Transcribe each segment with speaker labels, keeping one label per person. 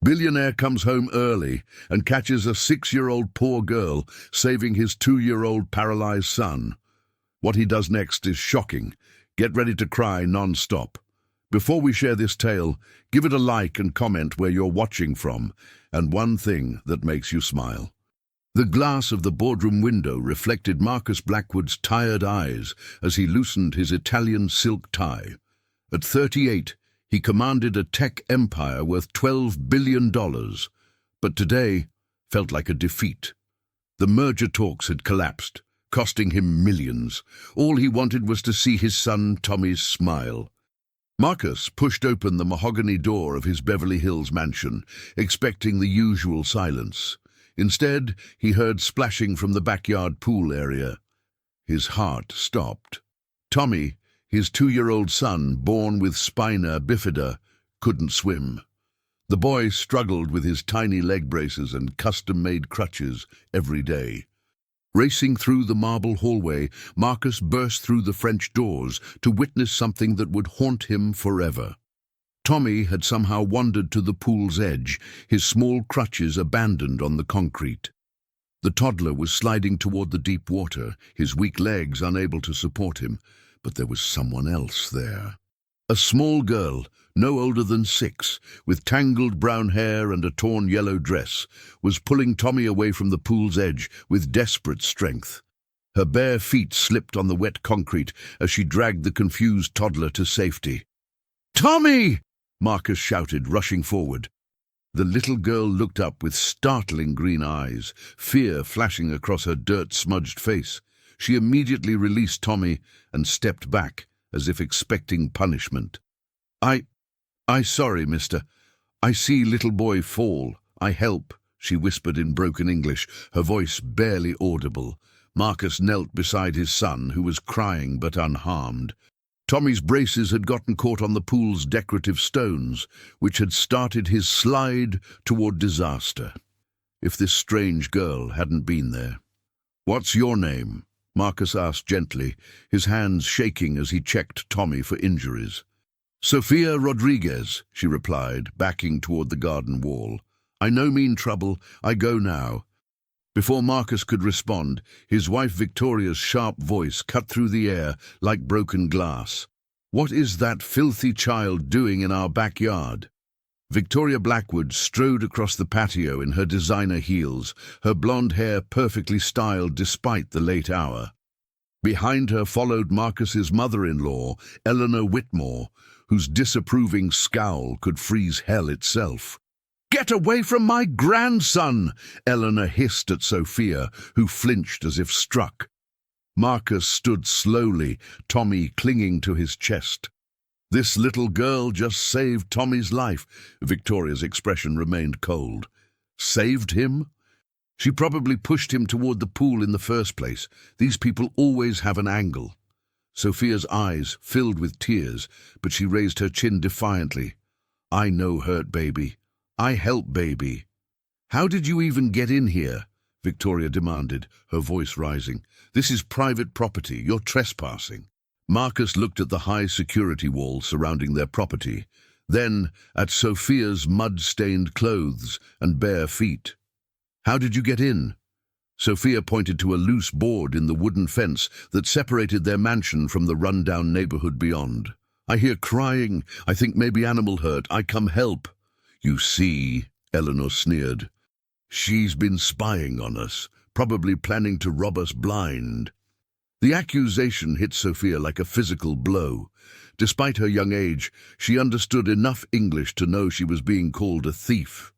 Speaker 1: Billionaire comes home early and catches a 6-year-old poor girl saving his 2-year-old paralyzed son. What he does next is shocking. Get ready to cry non-stop. Before we share this tale, give it a like and comment where you're watching from, and one thing that makes you smile. The glass of the boardroom window reflected Marcus Blackwood's tired eyes as he loosened his Italian silk tie. At 38, he commanded a tech empire worth $12 billion, but today felt like a defeat. The merger talks had collapsed, costing him millions. All he wanted was to see his son Tommy's smile. Marcus pushed open the mahogany door of his Beverly Hills mansion, expecting the usual silence. Instead, he heard splashing from the backyard pool area. His heart stopped. Tommy, his 2-year-old son, born with spina bifida, couldn't swim. The boy struggled with his tiny leg braces and custom-made crutches every day. Racing through the marble hallway, Marcus burst through the French doors to witness something that would haunt him forever. Tommy had somehow wandered to the pool's edge, his small crutches abandoned on the concrete. The toddler was sliding toward the deep water, his weak legs unable to support him, but there was someone else there. A small girl, no older than 6, with tangled brown hair and a torn yellow dress, was pulling Tommy away from the pool's edge with desperate strength. Her bare feet slipped on the wet concrete as she dragged the confused toddler to safety. "Tommy!" Marcus shouted, rushing forward. The little girl looked up with startling green eyes, fear flashing across her dirt-smudged face. She immediately released Tommy and stepped back, as if expecting punishment. I sorry, mister. I see little boy fall. I help," she whispered in broken English, her voice barely audible. Marcus knelt beside his son, who was crying but unharmed. Tommy's braces had gotten caught on the pool's decorative stones, which had started his slide toward disaster. If this strange girl hadn't been there. "What's your name?" Marcus asked gently, his hands shaking as he checked Tommy for injuries. "Sofia Rodriguez," she replied, backing toward the garden wall. "I no mean trouble. I go now." Before Marcus could respond, his wife Victoria's sharp voice cut through the air like broken glass. "What is that filthy child doing in our backyard?" Victoria Blackwood strode across the patio in her designer heels, her blonde hair perfectly styled despite the late hour. Behind her followed Marcus's mother-in-law, Eleanor Whitmore, whose disapproving scowl could freeze hell itself. "Get away from my grandson!" Eleanor hissed at Sophia, who flinched as if struck. Marcus stood slowly, Tommy clinging to his chest. "This little girl just saved Tommy's life." Victoria's expression remained cold. "Saved him?" "She probably pushed him toward the pool in the first place. These people always have an angle." Sophia's eyes filled with tears, but she raised her chin defiantly. "I know hurt, baby. I help, baby." "How did you even get in here?" Victoria demanded, her voice rising. "This is private property. You're trespassing." Marcus looked at the high security wall surrounding their property, then at Sophia's mud-stained clothes and bare feet. "How did you get in?" Sophia pointed to a loose board in the wooden fence that separated their mansion from the run-down neighborhood beyond. "I hear crying. I think maybe animal hurt. I come help." "You see," Eleanor sneered. "She's been spying on us, probably planning to rob us blind." The accusation hit Sophia like a physical blow. Despite her young age, she understood enough English to know she was being called a thief.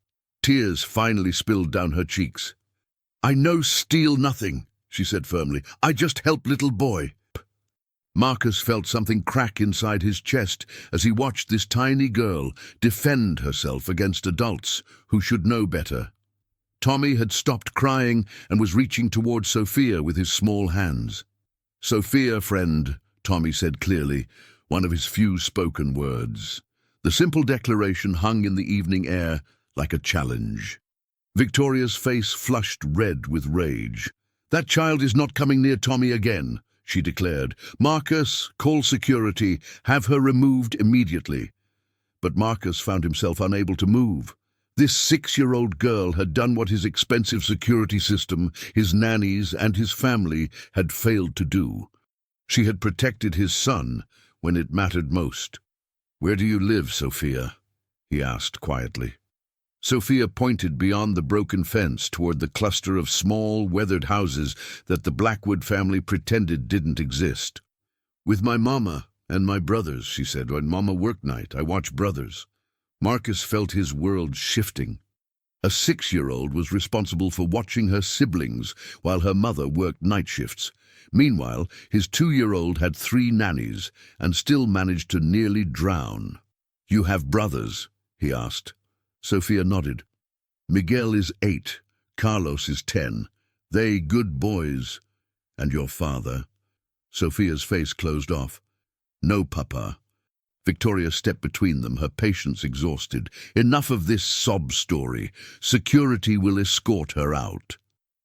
Speaker 1: Tears finally spilled down her cheeks. "I no steal nothing," she said firmly. "I just help little boy." Marcus felt something crack inside his chest as he watched this tiny girl defend herself against adults who should know better. Tommy had stopped crying and was reaching toward Sophia with his small hands. "Sophia, friend," Tommy said clearly, one of his few spoken words. The simple declaration hung in the evening air like a challenge. Victoria's face flushed red with rage. "That child is not coming near Tommy again," she declared. "Marcus, call security. Have her removed immediately." But Marcus found himself unable to move. This 6-year-old girl had done what his expensive security system, his nannies, and his family had failed to do. She had protected his son when it mattered most. "Where do you live, Sophia?" he asked quietly. Sophia pointed beyond the broken fence toward the cluster of small, weathered houses that the Blackwood family pretended didn't exist. "With my mama and my brothers," she said. "When mama worked night, I watch brothers." Marcus felt his world shifting. A 6-year-old was responsible for watching her siblings while her mother worked night shifts. Meanwhile, his 2-year-old had 3 nannies and still managed to nearly drown. "You have brothers?" he asked. Sophia nodded. "Miguel is 8. Carlos is 10. They good boys. And your father?" Sophia's face closed off. "No, Papa." Victoria stepped between them, her patience exhausted. "Enough of this sob story. Security will escort her out."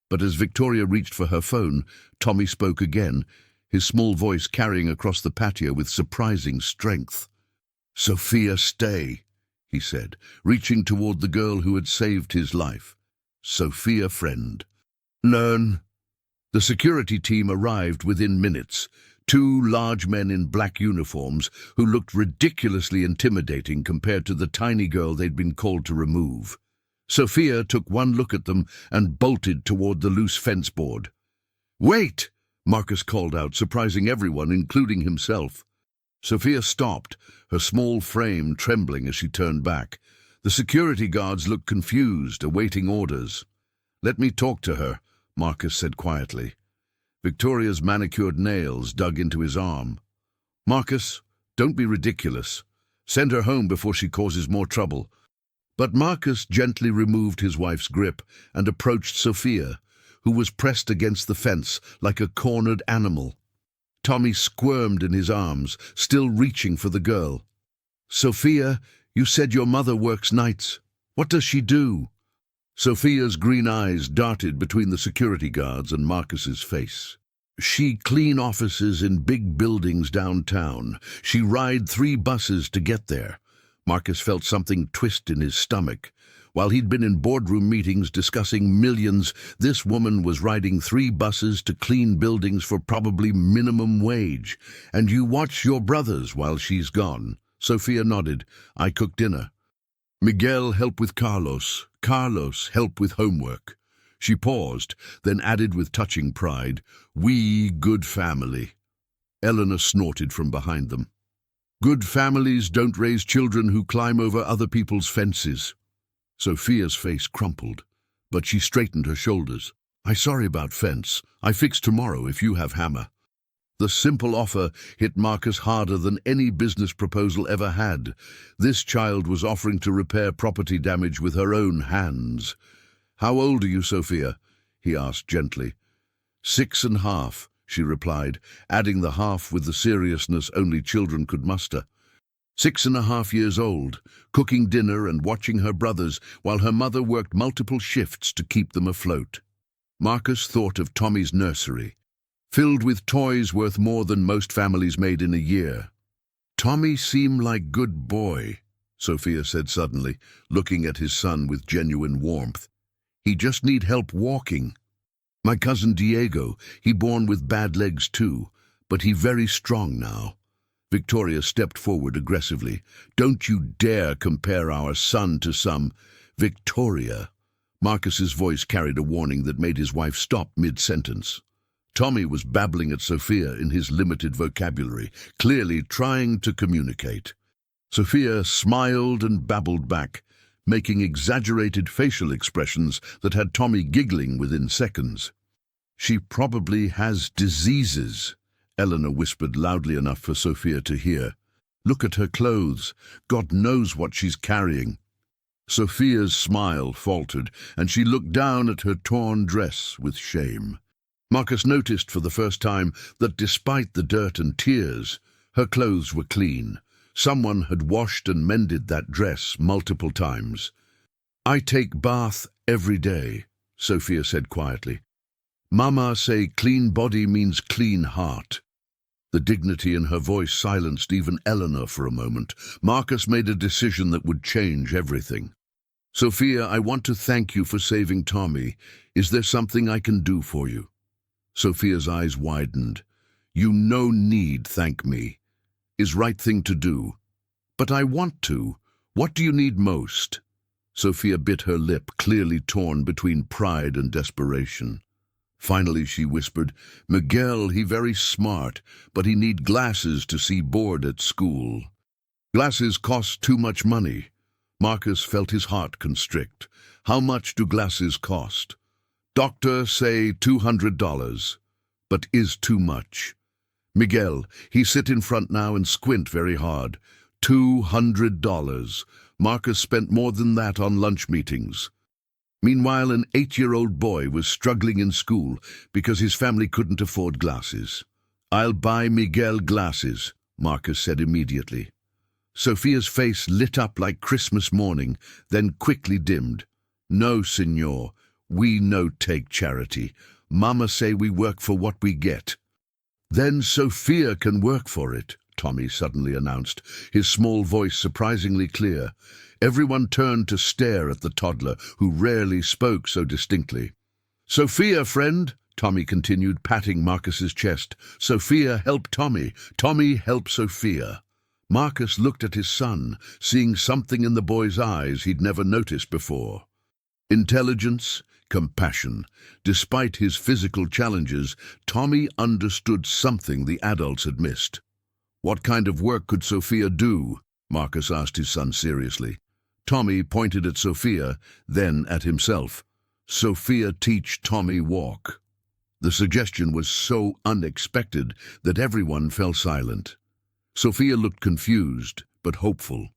Speaker 1: But as Victoria reached for her phone, Tommy spoke again, his small voice carrying across the patio with surprising strength. "Sophia, stay," he said, reaching toward the girl who had saved his life. "Sophia, friend. Learn." The security team arrived within minutes. 2 large men in black uniforms who looked ridiculously intimidating compared to the tiny girl they'd been called to remove. Sophia took one look at them and bolted toward the loose fence board. "Wait!" Marcus called out, surprising everyone, including himself. Sophia stopped, her small frame trembling as she turned back. The security guards looked confused, awaiting orders. "Let me talk to her," Marcus said quietly. Victoria's manicured nails dug into his arm. "Marcus, don't be ridiculous. Send her home before she causes more trouble." But Marcus gently removed his wife's grip and approached Sophia, who was pressed against the fence like a cornered animal. Tommy squirmed in his arms, still reaching for the girl. "Sophia, you said your mother works nights. What does she do?" Sophia's green eyes darted between the security guards and Marcus's face. "She clean offices in big buildings downtown. She ride 3 buses to get there." Marcus felt something twist in his stomach. While he'd been in boardroom meetings discussing millions, this woman was riding 3 buses to clean buildings for probably minimum wage. "And you watch your brothers while she's gone?" Sophia nodded. "I cook dinner. Miguel help with Carlos. Carlos help with homework." She paused, then added with touching pride, "We good family." Eleanor snorted from behind them. "Good families don't raise children who climb over other people's fences." Sophia's face crumpled, but she straightened her shoulders. "I sorry about fence. I fix tomorrow if you have hammer." The simple offer hit Marcus harder than any business proposal ever had. This child was offering to repair property damage with her own hands. "How old are you, Sophia?" he asked gently. 6.5, she replied, adding the half with the seriousness only children could muster. 6.5 years old, cooking dinner and watching her brothers while her mother worked multiple shifts to keep them afloat. Marcus thought of Tommy's nursery, filled with toys worth more than most families made in a year. "Tommy seemed like good boy," Sophia said suddenly, looking at his son with genuine warmth. "He just need help walking. My cousin Diego, he born with bad legs too, but he very strong now." Victoria stepped forward aggressively. "Don't you dare compare our son to some—" "Victoria." Marcus's voice carried a warning that made his wife stop mid-sentence. Tommy was babbling at Sophia in his limited vocabulary, clearly trying to communicate. Sophia smiled and babbled back, making exaggerated facial expressions that had Tommy giggling within seconds. "She probably has diseases," Eleanor whispered loudly enough for Sophia to hear. "Look at her clothes. God knows what she's carrying." Sophia's smile faltered, and she looked down at her torn dress with shame. Marcus noticed for the first time that despite the dirt and tears, her clothes were clean. Someone had washed and mended that dress multiple times. "I take bath every day," Sophia said quietly. "Mama say clean body means clean heart." The dignity in her voice silenced even Eleanor for a moment. Marcus made a decision that would change everything. Sophia, I want to thank you for saving Tommy. Is there something I can do for you? Sophia's eyes widened. You no need thank me. Is right thing to do. But I want to. What do you need most? Sophia bit her lip, clearly torn between pride and desperation. Finally she whispered, Miguel, he very smart, but he need glasses to see board at school. Glasses cost too much money. Marcus felt his heart constrict. How much do glasses cost? Doctor say $200, but is too much. Miguel, he sit in front now and squint very hard. $200. Marcus spent more than that on lunch meetings. Meanwhile, an 8-year-old boy was struggling in school because his family couldn't afford glasses. I'll buy Miguel glasses, Marcus said immediately. Sophia's face lit up like Christmas morning, then quickly dimmed. No, senor, we no take charity. Mama say we work for what we get. Then Sophia can work for it, Tommy suddenly announced, his small voice surprisingly clear. Everyone turned to stare at the toddler, who rarely spoke so distinctly. Sophia, friend, Tommy continued, patting Marcus's chest. Sophia, help Tommy. Tommy, help Sophia. Marcus looked at his son, seeing something in the boy's eyes he'd never noticed before. Intelligence, compassion. Despite his physical challenges, Tommy understood something the adults had missed. What kind of work could Sophia do? Marcus asked his son seriously. Tommy pointed at Sophia, then at himself. Sophia teach Tommy walk. The suggestion was so unexpected that everyone fell silent. Sophia looked confused, but hopeful.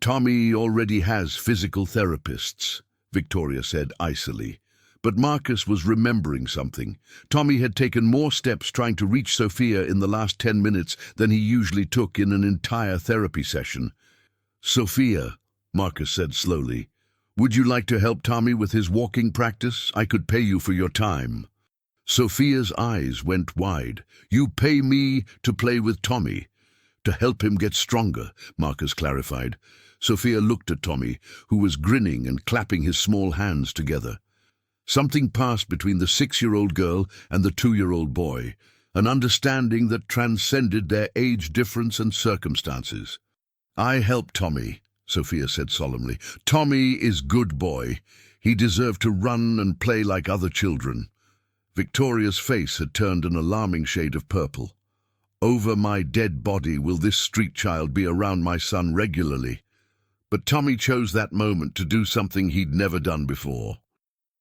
Speaker 1: Tommy already has physical therapists, Victoria said icily. But Marcus was remembering something. Tommy had taken more steps trying to reach Sophia in the last 10 minutes than he usually took in an entire therapy session. Sophia, Marcus said slowly, would you like to help Tommy with his walking practice? I could pay you for your time. Sophia's eyes went wide. You pay me to play with Tommy. To help him get stronger, Marcus clarified. Sophia looked at Tommy, who was grinning and clapping his small hands together. Something passed between the 6-year-old girl and the 2-year-old boy, an understanding that transcended their age difference and circumstances. I help Tommy, Sophia said solemnly. Tommy is good boy. He deserved to run and play like other children. Victoria's face had turned an alarming shade of purple. Over my dead body will this street child be around my son regularly. But Tommy chose that moment to do something he'd never done before.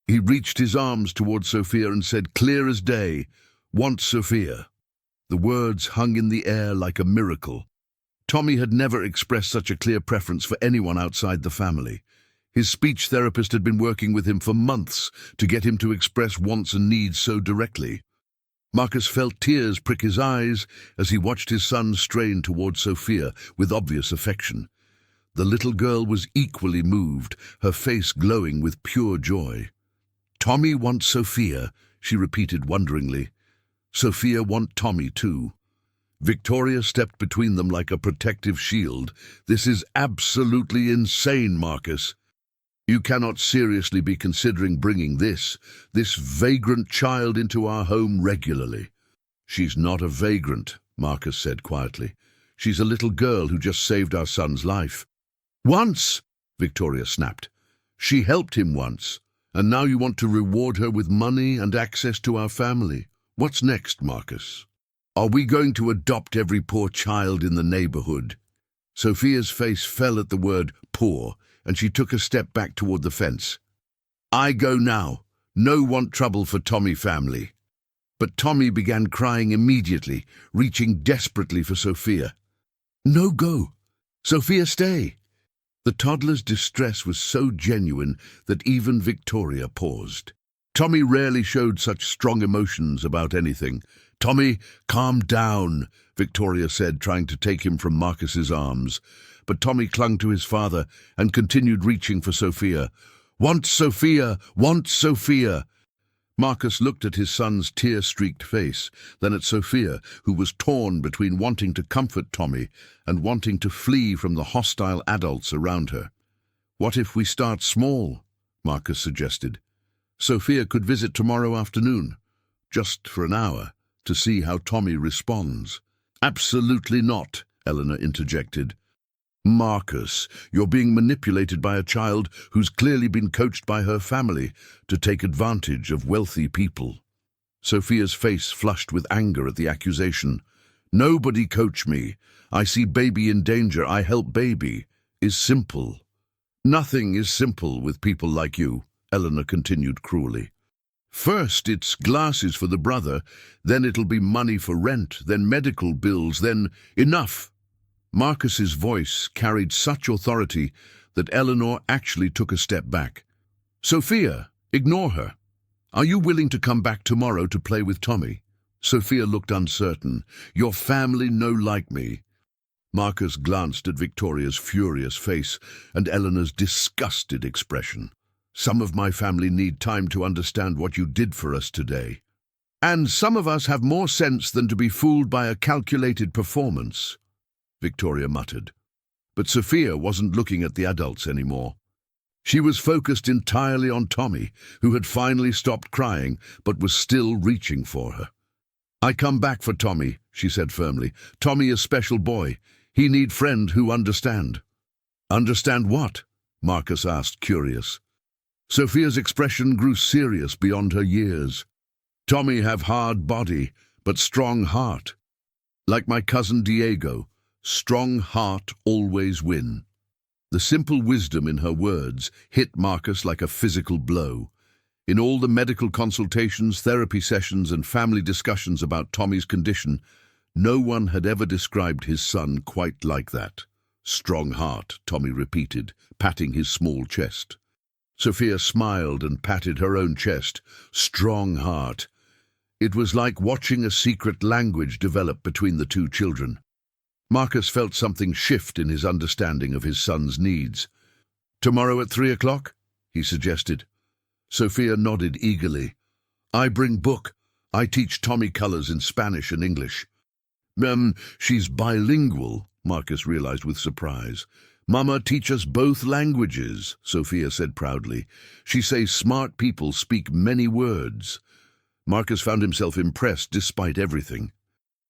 Speaker 1: He reached his arms toward Sophia and said, clear as day, want Sophia. The words hung in the air like a miracle. Tommy had never expressed such a clear preference for anyone outside the family. His speech therapist had been working with him for months to get him to express wants and needs so directly. Marcus felt tears prick his eyes as he watched his son strain toward Sophia with obvious affection. The little girl was equally moved, her face glowing with pure joy. Tommy wants Sophia, she repeated wonderingly. Sophia want Tommy too. Victoria stepped between them like a protective shield. This is absolutely insane, Marcus. You cannot seriously be considering bringing this vagrant child into our home regularly. She's not a vagrant, Marcus said quietly. She's a little girl who just saved our son's life. Once, Victoria snapped. She helped him once. And now you want to reward her with money and access to our family. What's next, Marcus? Are we going to adopt every poor child in the neighborhood? Sophia's face fell at the word poor, and she took a step back toward the fence. I go now. No want trouble for Tommy family. But Tommy began crying immediately, reaching desperately for Sophia. No go. Sophia, stay. The toddler's distress was so genuine that even Victoria paused. Tommy rarely showed such strong emotions about anything. Tommy, calm down, Victoria said, trying to take him from Marcus's arms. But Tommy clung to his father and continued reaching for Sophia. Want Sophia! Want Sophia! Marcus looked at his son's tear-streaked face, then at Sophia, who was torn between wanting to comfort Tommy and wanting to flee from the hostile adults around her. What if we start small? Marcus suggested. Sophia could visit tomorrow afternoon, just for an hour, to see how Tommy responds. Absolutely not, Eleanor interjected. Marcus, you're being manipulated by a child who's clearly been coached by her family to take advantage of wealthy people. Sophia's face flushed with anger at the accusation. Nobody coach me. I see baby in danger. I help baby. Is simple. Nothing is simple with people like you, Eleanor continued cruelly. First it's glasses for the brother, then it'll be money for rent, then medical bills, then enough. Marcus's voice carried such authority that Eleanor actually took a step back. Sophia, ignore her. Are you willing to come back tomorrow to play with Tommy? Sophia looked uncertain. Your family no like me. Marcus glanced at Victoria's furious face and Eleanor's disgusted expression. Some of my family need time to understand what you did for us today. And some of us have more sense than to be fooled by a calculated performance, Victoria muttered. But Sophia wasn't looking at the adults anymore. She was focused entirely on Tommy, who had finally stopped crying but was still reaching for her. I come back for Tommy, she said firmly. Tommy is special boy. He need friend who understand. Understand what? Marcus asked, curious. Sophia's expression grew serious beyond her years. Tommy have hard body, but strong heart. Like my cousin Diego, strong heart always win. The simple wisdom in her words hit Marcus like a physical blow. In all the medical consultations, therapy sessions, and family discussions about Tommy's condition, no one had ever described his son quite like that. Strong heart, Tommy repeated, patting his small chest. Sophia smiled and patted her own chest. Strong heart. It was like watching a secret language develop between the two children. Marcus felt something shift in his understanding of his son's needs. Tomorrow at 3 o'clock? He suggested. Sophia nodded eagerly. I bring book. I teach Tommy colors in Spanish and English. She's bilingual, Marcus realized with surprise. Mama teach us both languages, Sophia said proudly. She says smart people speak many words. Marcus found himself impressed despite everything.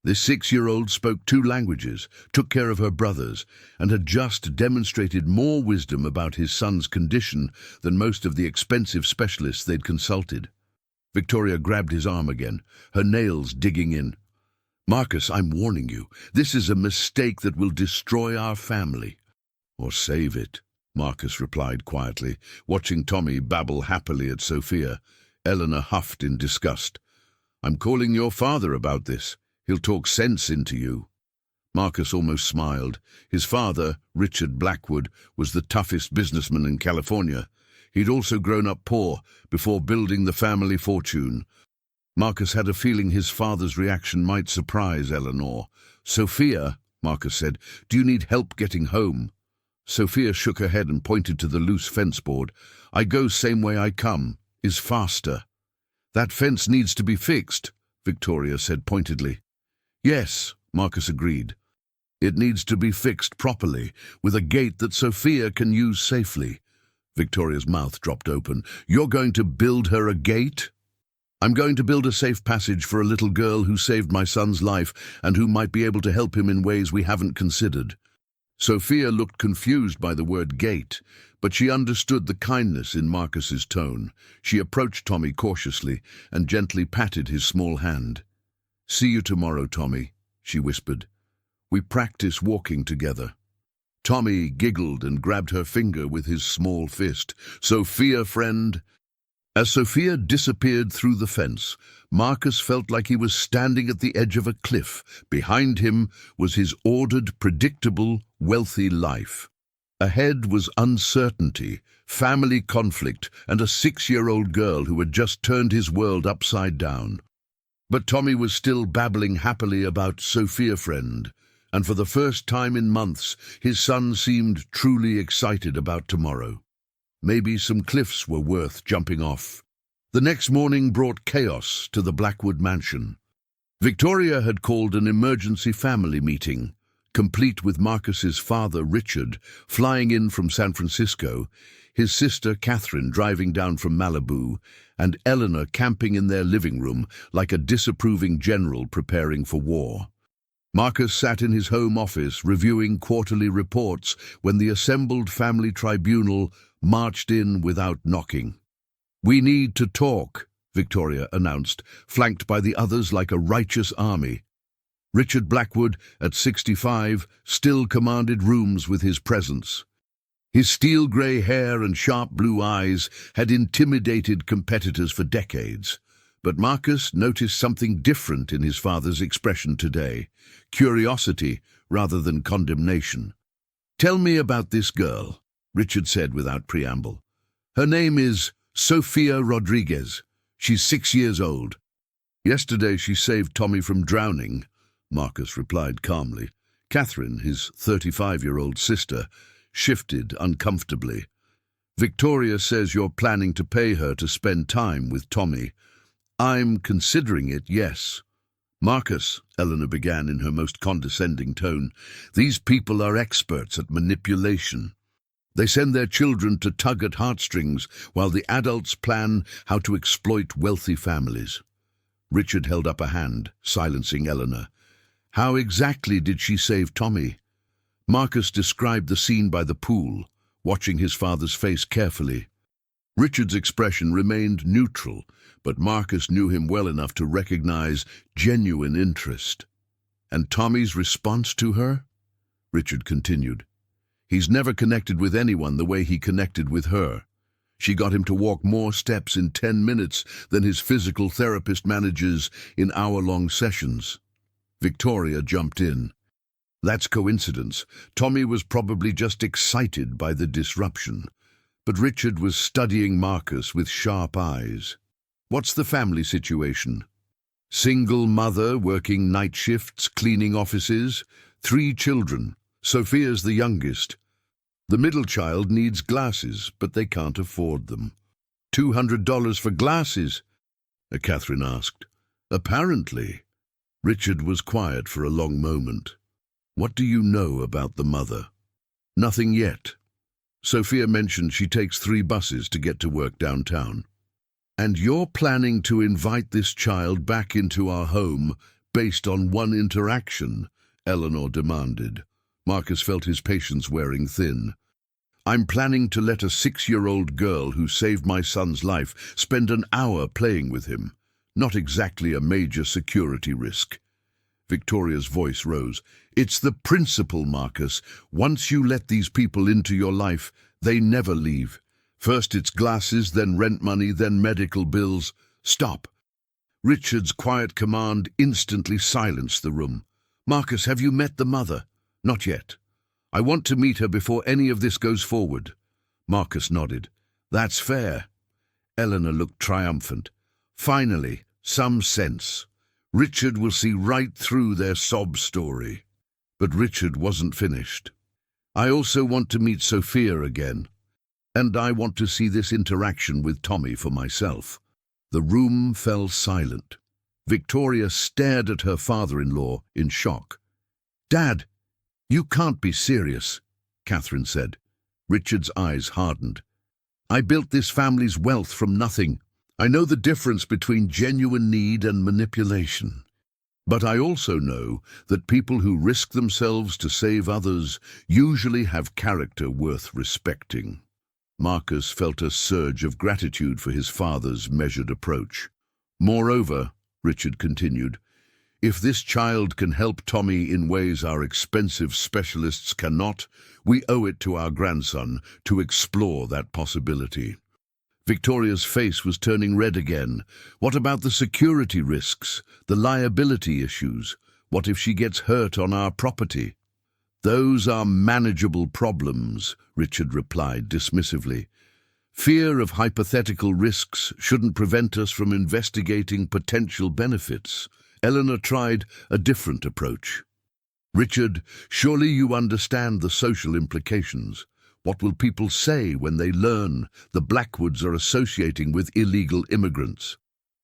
Speaker 1: This 6-year-old spoke 2 languages, took care of her brothers, and had just demonstrated more wisdom about his son's condition than most of the expensive specialists they'd consulted. Victoria grabbed his arm again, her nails digging in. Marcus, I'm warning you, this is a mistake that will destroy our family. Or save it, Marcus replied quietly, watching Tommy babble happily at Sophia. Eleanor huffed in disgust. I'm calling your father about this. He'll talk sense into you. Marcus almost smiled. His father, Richard Blackwood, was the toughest businessman in California. He'd also grown up poor before building the family fortune. Marcus had a feeling his father's reaction might surprise Eleanor. Sophia, Marcus said, do you need help getting home? Sophia shook her head and pointed to the loose fence board. I go same way I come, is faster. That fence needs to be fixed, Victoria said pointedly. Yes, Marcus agreed. It needs to be fixed properly, with a gate that Sophia can use safely. Victoria's mouth dropped open. You're going to build her a gate? I'm going to build a safe passage for a little girl who saved my son's life and who might be able to help him in ways we haven't considered. Sophia looked confused by the word gate, but she understood the kindness in Marcus's tone. She approached Tommy cautiously and gently patted his small hand. See you tomorrow, Tommy, she whispered. We practice walking together. Tommy giggled and grabbed her finger with his small fist. Sophia, friend. As Sophia disappeared through the fence, Marcus felt like he was standing at the edge of a cliff. Behind him was his ordered, predictable, wealthy life. Ahead was uncertainty, family conflict, and a 6-year-old girl who had just turned his world upside down. But Tommy was still babbling happily about Sophia, friend, and for the first time in months, his son seemed truly excited about tomorrow. Maybe some cliffs were worth jumping off. The next morning brought chaos to the Blackwood mansion. Victoria had called an emergency family meeting. complete with Marcus's father, Richard, flying in from San Francisco, his sister, Catherine, driving down from Malibu, and Eleanor camping in their living room like a disapproving general preparing for war. Marcus sat in his home office reviewing quarterly reports when the assembled family tribunal marched in without knocking. "We need to talk," Victoria announced, flanked by the others like a righteous army. Richard Blackwood, at 65, still commanded rooms with his presence. His steel-grey hair and sharp blue eyes had intimidated competitors for decades. But Marcus noticed something different in his father's expression today, curiosity rather than condemnation. "Tell me about this girl," Richard said without preamble. "Her name is Sofia Rodriguez. She's 6 years old." "Yesterday she saved Tommy from drowning," Marcus replied calmly. Catherine, his 35-year-old sister, shifted uncomfortably. "Victoria says you're planning to pay her to spend time with Tommy." "I'm considering it, yes." "Marcus," Eleanor began in her most condescending tone, "these people are experts at manipulation. They send their children to tug at heartstrings while the adults plan how to exploit wealthy families." Richard held up a hand, silencing Eleanor. "How exactly did she save Tommy?" Marcus described the scene by the pool, watching his father's face carefully. Richard's expression remained neutral, but Marcus knew him well enough to recognize genuine interest. "And Tommy's response to her?" Richard continued. "He's never connected with anyone the way he connected with her. She got him to walk more steps in 10 minutes than his physical therapist manages in hour-long sessions." Victoria jumped in. "That's coincidence. Tommy was probably just excited by the disruption." But Richard was studying Marcus with sharp eyes. "What's the family situation?" "Single mother working night shifts, cleaning offices, 3 children. Sophia's the youngest. The middle child needs glasses, but they can't afford them." $200 for glasses?" Catherine asked. "Apparently." Richard was quiet for a long moment. "What do you know about the mother?" "Nothing yet. Sophia mentioned she takes 3 buses to get to work downtown." "And you're planning to invite this child back into our home based on one interaction?" Eleanor demanded. Marcus felt his patience wearing thin. "I'm planning to let a 6-year-old girl who saved my son's life spend an hour playing with him. Not exactly a major security risk." Victoria's voice rose. "It's the principle, Marcus. Once you let these people into your life, they never leave. First it's glasses, then rent money, then medical bills." "Stop!" Richard's quiet command instantly silenced the room. "Marcus, have you met the mother?" "Not yet. I want to meet her before any of this goes forward." Marcus nodded. "That's fair." Eleanor looked triumphant. "Finally, some sense. Richard will see right through their sob story." But Richard wasn't finished. "I also want to meet Sophia again. And I want to see this interaction with Tommy for myself." The room fell silent. Victoria stared at her father-in-law in shock. "Dad, you can't be serious," Catherine said. Richard's eyes hardened. "I built this family's wealth from nothing. I know the difference between genuine need and manipulation. But I also know that people who risk themselves to save others usually have character worth respecting." Marcus felt a surge of gratitude for his father's measured approach. "Moreover," Richard continued, "if this child can help Tommy in ways our expensive specialists cannot, we owe it to our grandson to explore that possibility." Victoria's face was turning red again. "What about the security risks, the liability issues? What if she gets hurt on our property?" "Those are manageable problems," Richard replied dismissively. "Fear of hypothetical risks shouldn't prevent us from investigating potential benefits." Eleanor tried a different approach. "Richard, surely you understand the social implications. What will people say when they learn the Blackwoods are associating with illegal immigrants?"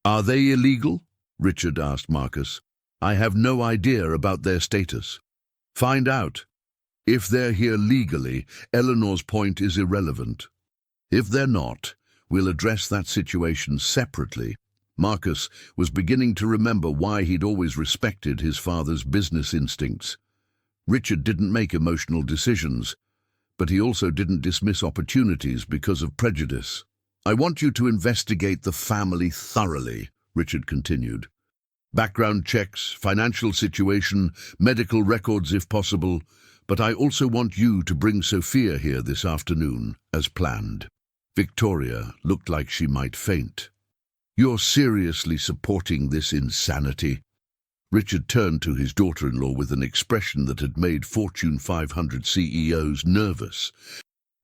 Speaker 1: "Are they illegal?" Richard asked Marcus. "I have no idea about their status." Find out. If they're here legally, Eleanor's point is irrelevant. If they're not, we'll address that situation separately. Marcus was beginning to remember why he'd always respected his father's business instincts. Richard didn't make emotional decisions, but he also didn't dismiss opportunities because of prejudice. "I want you to investigate the family thoroughly," Richard continued. "Background checks, financial situation, medical records if possible, but I also want you to bring Sophia here this afternoon, as planned." Victoria looked like she might faint. "You're seriously supporting this insanity?" Richard turned to his daughter-in-law with an expression that had made Fortune 500 CEOs nervous.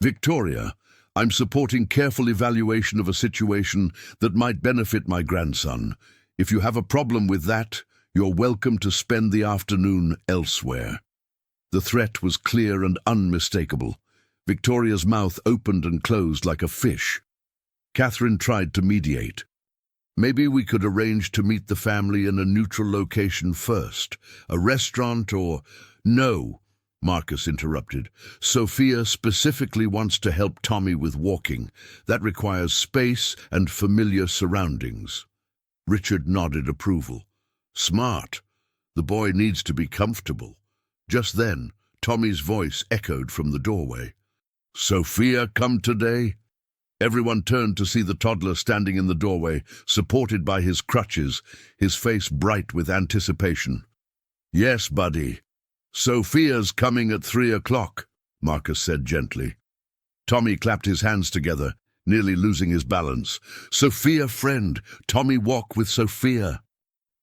Speaker 1: "Victoria, I'm supporting careful evaluation of a situation that might benefit my grandson. If you have a problem with that, you're welcome to spend the afternoon elsewhere." The threat was clear and unmistakable. Victoria's mouth opened and closed like a fish. Catherine tried to mediate. "Maybe we could arrange to meet the family in a neutral location first, a restaurant or—" "No," Marcus interrupted. "Sophia specifically wants to help Tommy with walking. That requires space and familiar surroundings." Richard nodded approval. "Smart. The boy needs to be comfortable." Just then, Tommy's voice echoed from the doorway. "Sophia come today?" Everyone turned to see the toddler standing in the doorway, supported by his crutches, his face bright with anticipation. "Yes, buddy. Sophia's coming at 3 o'clock, Marcus said gently. Tommy clapped his hands together, nearly losing his balance. "Sophia, friend, Tommy walk with Sophia."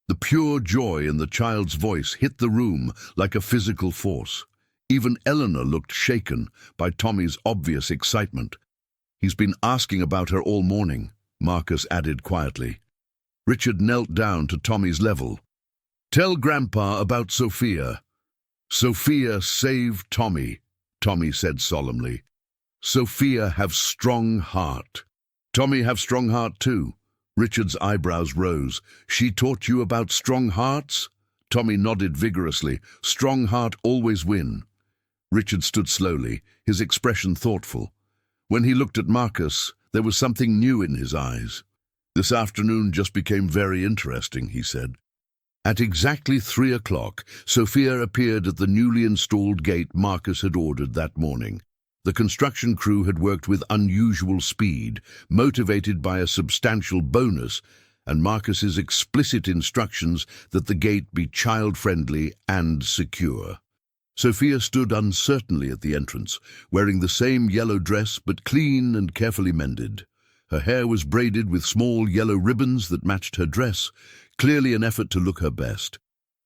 Speaker 1: The pure joy in the child's voice hit the room like a physical force. Even Eleanor looked shaken by Tommy's obvious excitement. "He's been asking about her all morning," Marcus added quietly. Richard knelt down to Tommy's level. "Tell Grandpa about Sophia." "Sophia saved Tommy," Tommy said solemnly. "Sophia have strong heart." "Tommy have strong heart too." Richard's eyebrows rose. "She taught you about strong hearts?" Tommy nodded vigorously. "Strong heart always win." Richard stood slowly, his expression thoughtful. When he looked at Marcus, there was something new in his eyes. "This afternoon just became very interesting," he said. At exactly 3 o'clock, Sophia appeared at the newly installed gate Marcus had ordered that morning. The construction crew had worked with unusual speed, motivated by a substantial bonus, and Marcus's explicit instructions that the gate be child-friendly and secure. Sophia stood uncertainly at the entrance, wearing the same yellow dress but clean and carefully mended. Her hair was braided with small yellow ribbons that matched her dress, clearly an effort to look her best.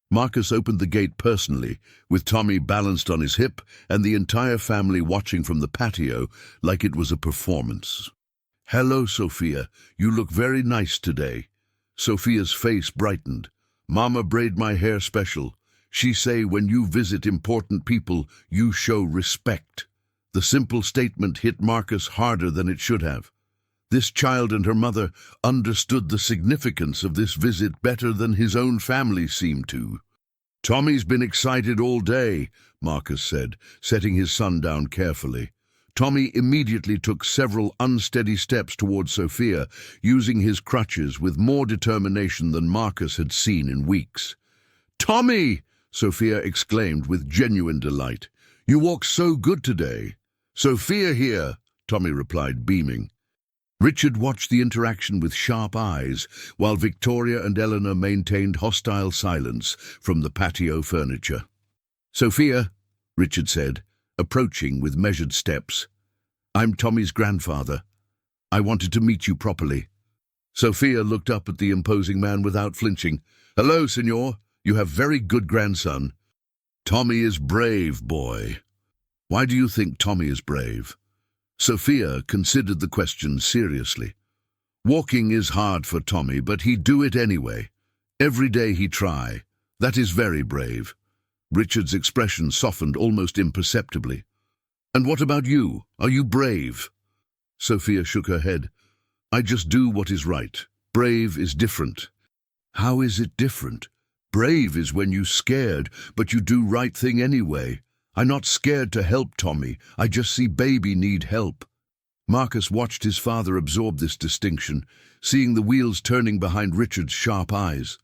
Speaker 1: Marcus opened the gate personally, with Tommy balanced on his hip and the entire family watching from the patio like it was a performance. "Hello, Sophia. You look very nice today." Sophia's face brightened. "Mama braid my hair special. She say when you visit important people, you show respect." The simple statement hit Marcus harder than it should have. This child and her mother understood the significance of this visit better than his own family seemed to. "Tommy's been excited all day," Marcus said, setting his son down carefully. Tommy immediately took several unsteady steps toward Sophia, using his crutches with more determination than Marcus had seen in weeks. "Tommy!" Sophia exclaimed with genuine delight. "You walk so good today." "Sophia here," Tommy replied, beaming. Richard watched the interaction with sharp eyes, while Victoria and Eleanor maintained hostile silence from the patio furniture. "Sophia," Richard said, approaching with measured steps. "I'm Tommy's grandfather. I wanted to meet you properly." Sophia looked up at the imposing man without flinching. "Hello, senor. You have very good grandson." "Tommy is brave, boy." "Why do you think Tommy is brave?" Sophia considered the question seriously. "Walking is hard for Tommy, but he do it anyway. Every day he try. That is very brave." Richard's expression softened almost imperceptibly. "And what about you? Are you brave?" Sophia shook her head. "I just do what is right. Brave is different." "How is it different?" Brave is when you scared, but you do right thing anyway. I'm not scared to help Tommy. I just see baby need help. Marcus watched his father absorb this distinction, seeing the wheels turning behind Richard's sharp eyes.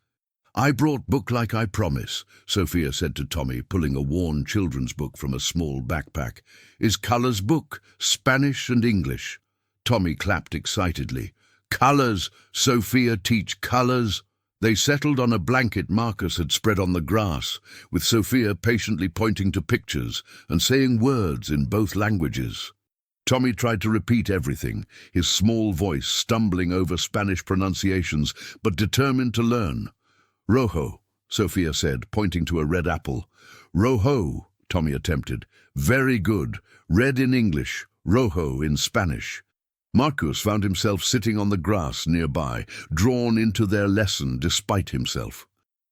Speaker 1: I brought book like I promise, Sophia said to Tommy, pulling a worn children's book from a small backpack. Is colours book, Spanish and English. Tommy clapped excitedly. Colours! Sophia teach colours! They settled on a blanket Marcus had spread on the grass, with Sophia patiently pointing to pictures and saying words in both languages. Tommy tried to repeat everything, his small voice stumbling over Spanish pronunciations, but determined to learn. Rojo, Sophia said, pointing to a red apple. Rojo, Tommy attempted. Very good. Red in English, rojo in Spanish. Marcus found himself sitting on the grass nearby, drawn into their lesson despite himself.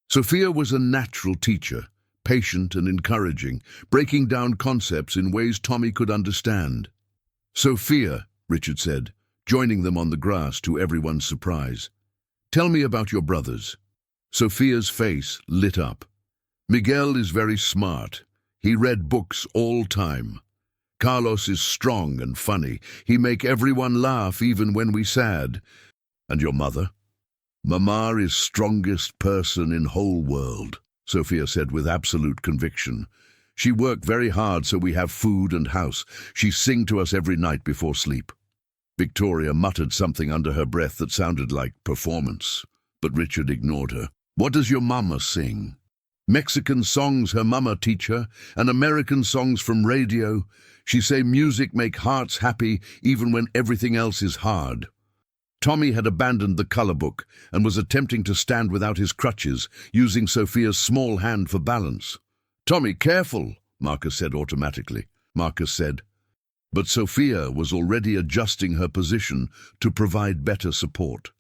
Speaker 1: Sophia was a natural teacher, patient and encouraging, breaking down concepts in ways Tommy could understand. Sophia, Richard said, joining them on the grass to everyone's surprise. Tell me about your brothers. Sophia's face lit up. Miguel is very smart. He read books all time. Carlos is strong and funny. He make everyone laugh even when we sad. And your mother? Mama is strongest person in whole world, Sophia said with absolute conviction. She work very hard so we have food and house. She sing to us every night before sleep. Victoria muttered something under her breath that sounded like performance, but Richard ignored her. What does your mama sing? Mexican songs her mama teach her, and American songs from radio. She say music make hearts happy even when everything else is hard. Tommy had abandoned the color book and was attempting to stand without his crutches, using Sophia's small hand for balance. Tommy, careful, Marcus said automatically. Marcus said. But Sophia was already adjusting her position to provide better support.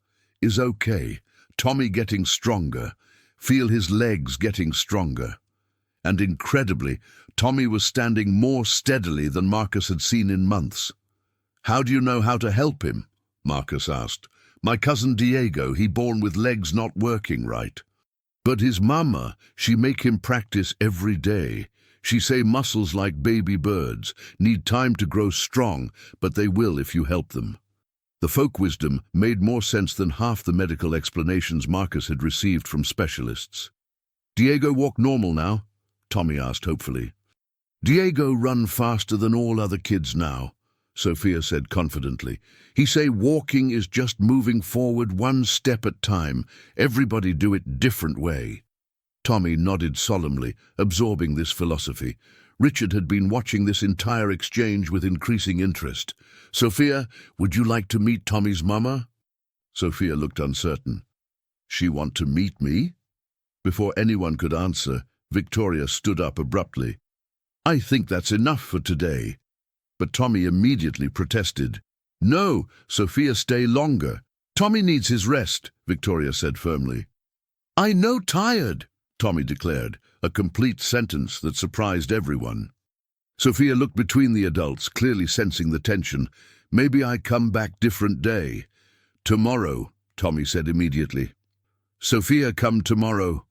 Speaker 1: Is okay. Tommy getting stronger. Feel his legs getting stronger. And incredibly, Tommy was standing more steadily than Marcus had seen in months. How do you know how to help him? Marcus asked. My cousin Diego, he born with legs not working right. But his mama, she make him practice every day. She say muscles like baby birds, need time to grow strong, but they will if you help them. The folk wisdom made more sense than half the medical explanations Marcus had received from specialists. Diego walk normal now? Tommy asked hopefully. Diego run faster than all other kids now, Sophia said confidently. He say walking is just moving forward one step at time. Everybody do it different way. Tommy nodded solemnly, absorbing this philosophy. Richard had been watching this entire exchange with increasing interest. Sophia, would you like to meet Tommy's mama? Sophia looked uncertain. She want to meet me? Before anyone could answer, Victoria stood up abruptly. I think that's enough for today. But Tommy immediately protested. No, Sophia stay longer. Tommy needs his rest, Victoria said firmly. I no tired, Tommy declared, a complete sentence that surprised everyone. Sophia looked between the adults, clearly sensing the tension. Maybe I come back different day. Tomorrow, Tommy said immediately. Sophia come tomorrow.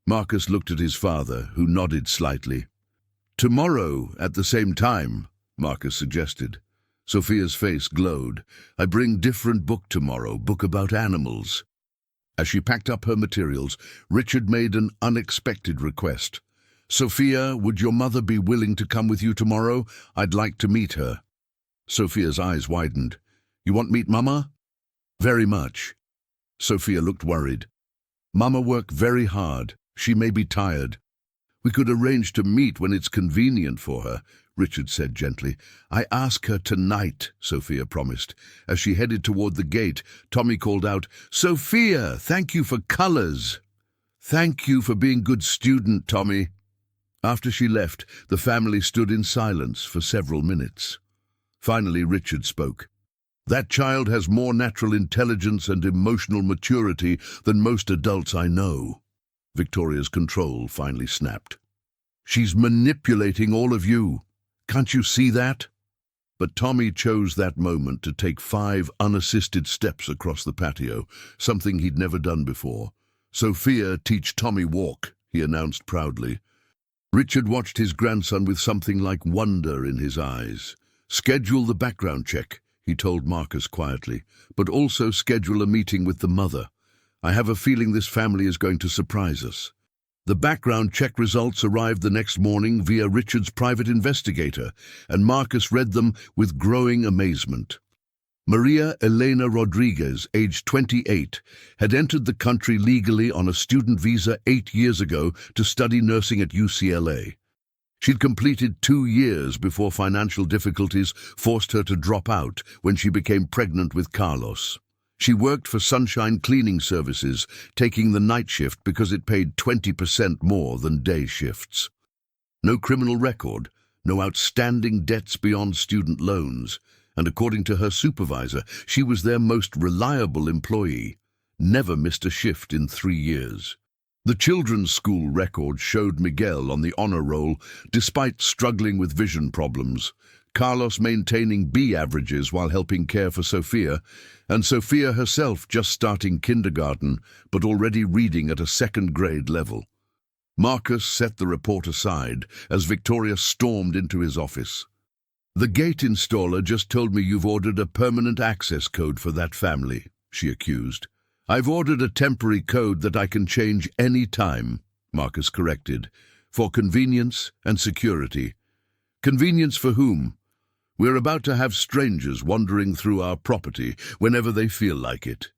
Speaker 1: Marcus looked at his father, who nodded slightly. Tomorrow, at the same time, Marcus suggested. Sophia's face glowed. I bring different book tomorrow, book about animals. As she packed up her materials, Richard made an unexpected request. Sophia, would your mother be willing to come with you tomorrow? I'd like to meet her. Sophia's eyes widened. You want meet Mama? Very much. Sophia looked worried. Mama work very hard. She may be tired. We could arrange to meet when it's convenient for her, Richard said gently. I ask her tonight, Sophia promised. As she headed toward the gate, Tommy called out, Sophia, thank you for colors. Thank you for being good student, Tommy. After she left, the family stood in silence for several minutes. Finally, Richard spoke. That child has more natural intelligence and emotional maturity than most adults I know. Victoria's control finally snapped. She's manipulating all of you. Can't you see that? But Tommy chose that moment to take 5 unassisted steps across the patio, something he'd never done before. "Sophia, teach Tommy walk," he announced proudly. Richard watched his grandson with something like wonder in his eyes. "Schedule the background check," he told Marcus quietly, "but also schedule a meeting with the mother. I have a feeling this family is going to surprise us." The background check results arrived the next morning via Richard's private investigator, and Marcus read them with growing amazement. Maria Elena Rodriguez, aged 28, had entered the country legally on a student visa 8 years ago to study nursing at UCLA. She'd completed 2 years before financial difficulties forced her to drop out when she became pregnant with Carlos. She worked for Sunshine Cleaning Services, taking the night shift because it paid 20% more than day shifts. No criminal record, no outstanding debts beyond student loans, and according to her supervisor, she was their most reliable employee, never missed a shift in 3 years. The children's school record showed Miguel on the honor roll despite struggling with vision problems, Carlos maintaining B averages while helping care for Sophia, and Sophia herself just starting kindergarten but already reading at a 2nd grade level. Marcus set the report aside as Victoria stormed into his office. "The gate installer just told me you've ordered a permanent access code for that family," she accused. "I've ordered a temporary code that I can change any time," Marcus corrected, "for convenience and security." "Convenience for whom?" "We're about to have strangers wandering through our property whenever they feel like it.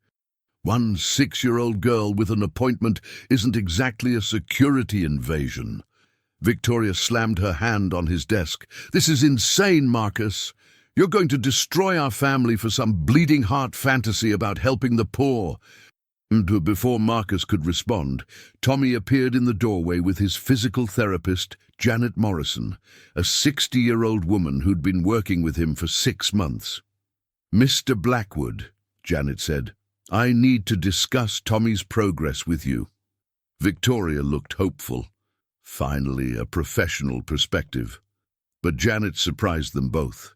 Speaker 1: One 6-year-old girl with an appointment isn't exactly a security invasion." Victoria slammed her hand on his desk. "This is insane, Marcus. You're going to destroy our family for some bleeding heart fantasy about helping the poor." And before Marcus could respond, Tommy appeared in the doorway with his physical therapist, Janet Morrison, a 60-year-old woman who'd been working with him for 6 months. "Mr. Blackwood," Janet said, "I need to discuss Tommy's progress with you." Victoria looked hopeful. Finally, a professional perspective. But Janet surprised them both.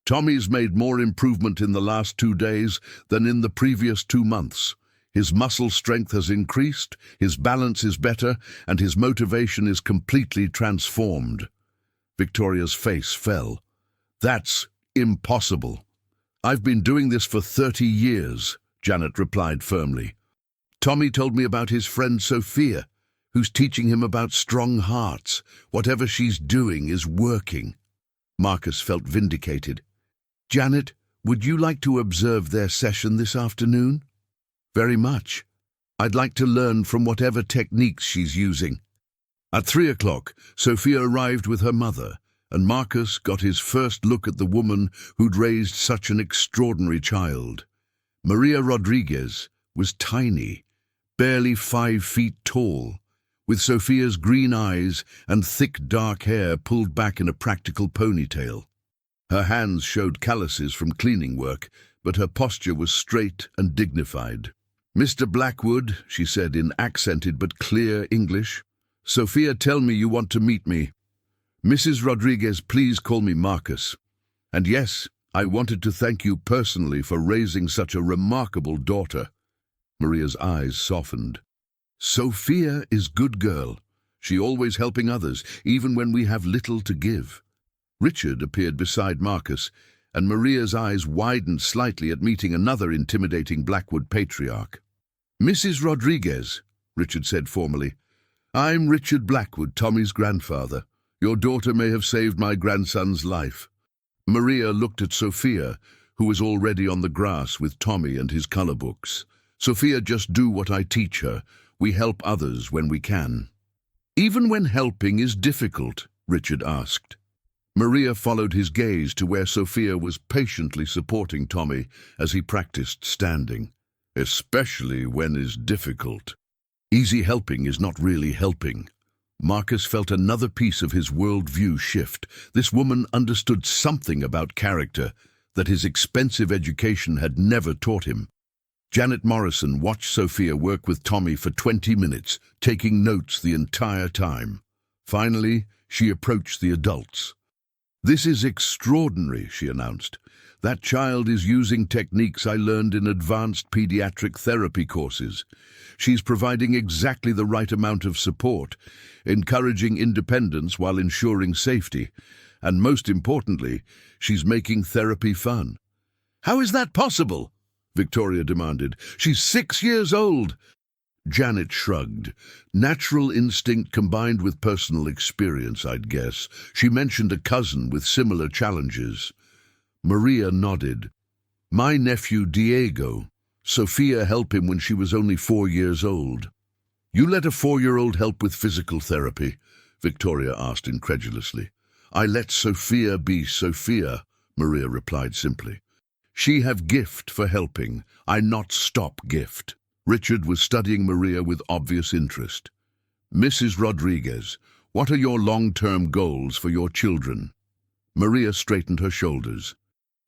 Speaker 1: "Tommy's made more improvement in the last 2 days than in the previous 2 months. His muscle strength has increased, his balance is better, and his motivation is completely transformed." Victoria's face fell. "That's impossible." "I've been doing this for 30 years, Janet replied firmly. "Tommy told me about his friend Sophia, who's teaching him about strong hearts. Whatever she's doing is working." Marcus felt vindicated. "Janet, would you like to observe their session this afternoon?" "Very much. I'd like to learn from whatever techniques she's using." At 3 o'clock, Sophia arrived with her mother, and Marcus got his first look at the woman who'd raised such an extraordinary child. Maria Rodriguez was tiny, barely 5 feet tall, with Sophia's green eyes and thick dark hair pulled back in a practical ponytail. Her hands showed calluses from cleaning work, but her posture was straight and dignified. "Mr. Blackwood," she said in accented but clear English, "Sophia, tell me you want to meet me. Mrs. Rodriguez, please call me Marcus. And yes, I wanted to thank you personally for raising such a remarkable daughter." Maria's eyes softened. "Sophia is good girl. She always helping others, even when we have little to give." Richard appeared beside Marcus, and Maria's eyes widened slightly at meeting another intimidating Blackwood patriarch. "Mrs. Rodriguez," Richard said formally, "I'm Richard Blackwood, Tommy's grandfather. Your daughter may have saved my grandson's life." Maria looked at Sophia, who was already on the grass with Tommy and his color books. "Sophia, just do what I teach her. We help others when we can." "Even when helping is difficult?" Richard asked. Maria followed his gaze to where Sophia was patiently supporting Tommy as he practiced standing. "Especially when is difficult. Easy helping is not really helping." Marcus felt another piece of his worldview shift. This woman understood something about character that his expensive education had never taught him. Janet Morrison watched Sophia work with Tommy for 20 minutes, taking notes the entire time. Finally, she approached the adults. "This is extraordinary," she announced. "That child is using techniques I learned in advanced pediatric therapy courses. She's providing exactly the right amount of support, encouraging independence while ensuring safety. And most importantly, she's making therapy fun." "How is that possible?" Victoria demanded. "She's 6 years old." Janet shrugged. "Natural instinct combined with personal experience, I'd guess. She mentioned a cousin with similar challenges." Maria nodded. "My nephew Diego. Sophia helped him when she was only 4 years old." "You let a 4-year-old help with physical therapy?" Victoria asked incredulously. "I let Sophia be Sophia," Maria replied simply. "She have gift for helping. I not stop gift." Richard was studying Maria with obvious interest. "Mrs. Rodriguez, what are your long-term goals for your children?" Maria straightened her shoulders.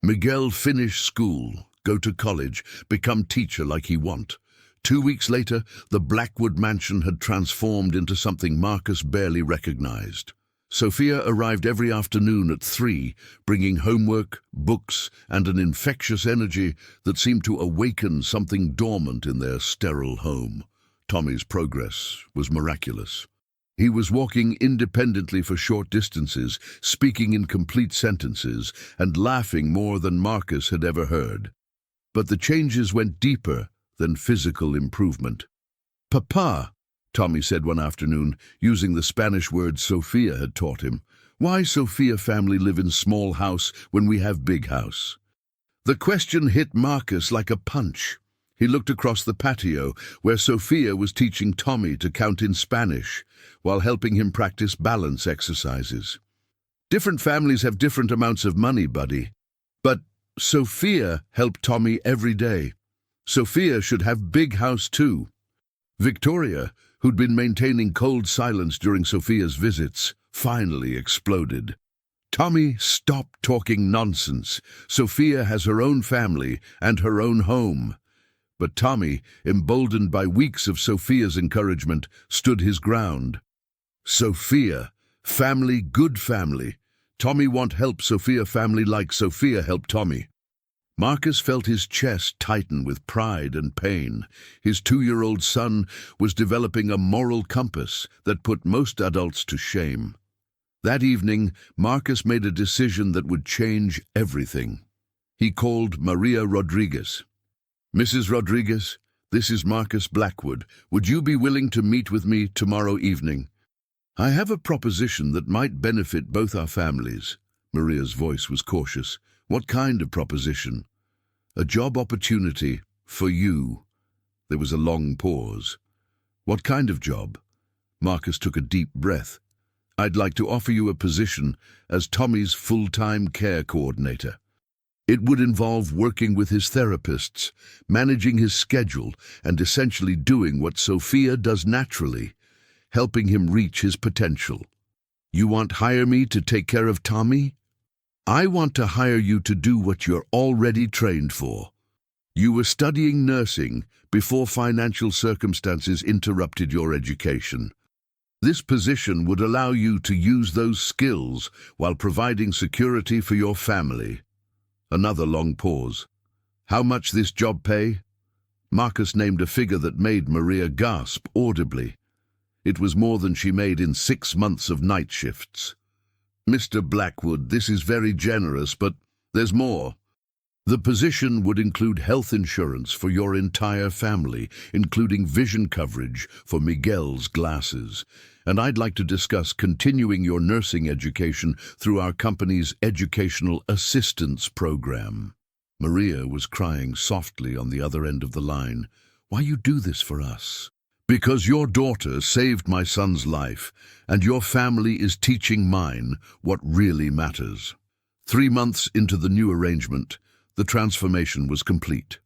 Speaker 1: "Miguel finish school, go to college, become teacher like he want." 2 weeks later, the Blackwood mansion had transformed into something Marcus barely recognized. Sophia arrived every afternoon at 3, bringing homework, books, and an infectious energy that seemed to awaken something dormant in their sterile home. Tommy's progress was miraculous. He was walking independently for short distances, speaking in complete sentences, and laughing more than Marcus had ever heard. But the changes went deeper than physical improvement. "Papa," Tommy said one afternoon, using the Spanish word Sophia had taught him, "why Sophia family live in small house when we have big house?" The question hit Marcus like a punch. He looked across the patio, where Sophia was teaching Tommy to count in Spanish, while helping him practice balance exercises. "Different families have different amounts of money, buddy. But Sophia helped Tommy every day. Sophia should have big house too." Victoria, who'd been maintaining cold silence during Sophia's visits, finally exploded. "Tommy, stop talking nonsense. Sophia has her own family and her own home." But Tommy, emboldened by weeks of Sophia's encouragement, stood his ground. "Sophia, family, good family. Tommy want help Sophia family like Sophia helped Tommy." Marcus felt his chest tighten with pride and pain. His 2-year-old son was developing a moral compass that put most adults to shame. That evening, Marcus made a decision that would change everything. He called Maria Rodriguez. "Mrs. Rodriguez, this is Marcus Blackwood. Would you be willing to meet with me tomorrow evening? I have a proposition that might benefit both our families." Maria's voice was cautious. "What kind of proposition?" "A job opportunity for you." There was a long pause. "What kind of job?" Marcus took a deep breath. "I'd like to offer you a position as Tommy's full-time care coordinator. It would involve working with his therapists, managing his schedule, and essentially doing what Sophia does naturally, helping him reach his potential." "You want to hire me to take care of Tommy?" "I want to hire you to do what you're already trained for. You were studying nursing before financial circumstances interrupted your education. This position would allow you to use those skills while providing security for your family." Another long pause. "How much this job pay?" Marcus named a figure that made Maria gasp audibly. It was more than she made in 6 months of night shifts. "Mr. Blackwood, this is very generous, but there's more. The position would include health insurance for your entire family, including vision coverage for Miguel's glasses. And I'd like to discuss continuing your nursing education through our company's Educational Assistance Program." Maria was crying softly on the other end of the line. "Why you do this for us?" "Because your daughter saved my son's life, and your family is teaching mine what really matters." 3 months into the new arrangement, the transformation was complete.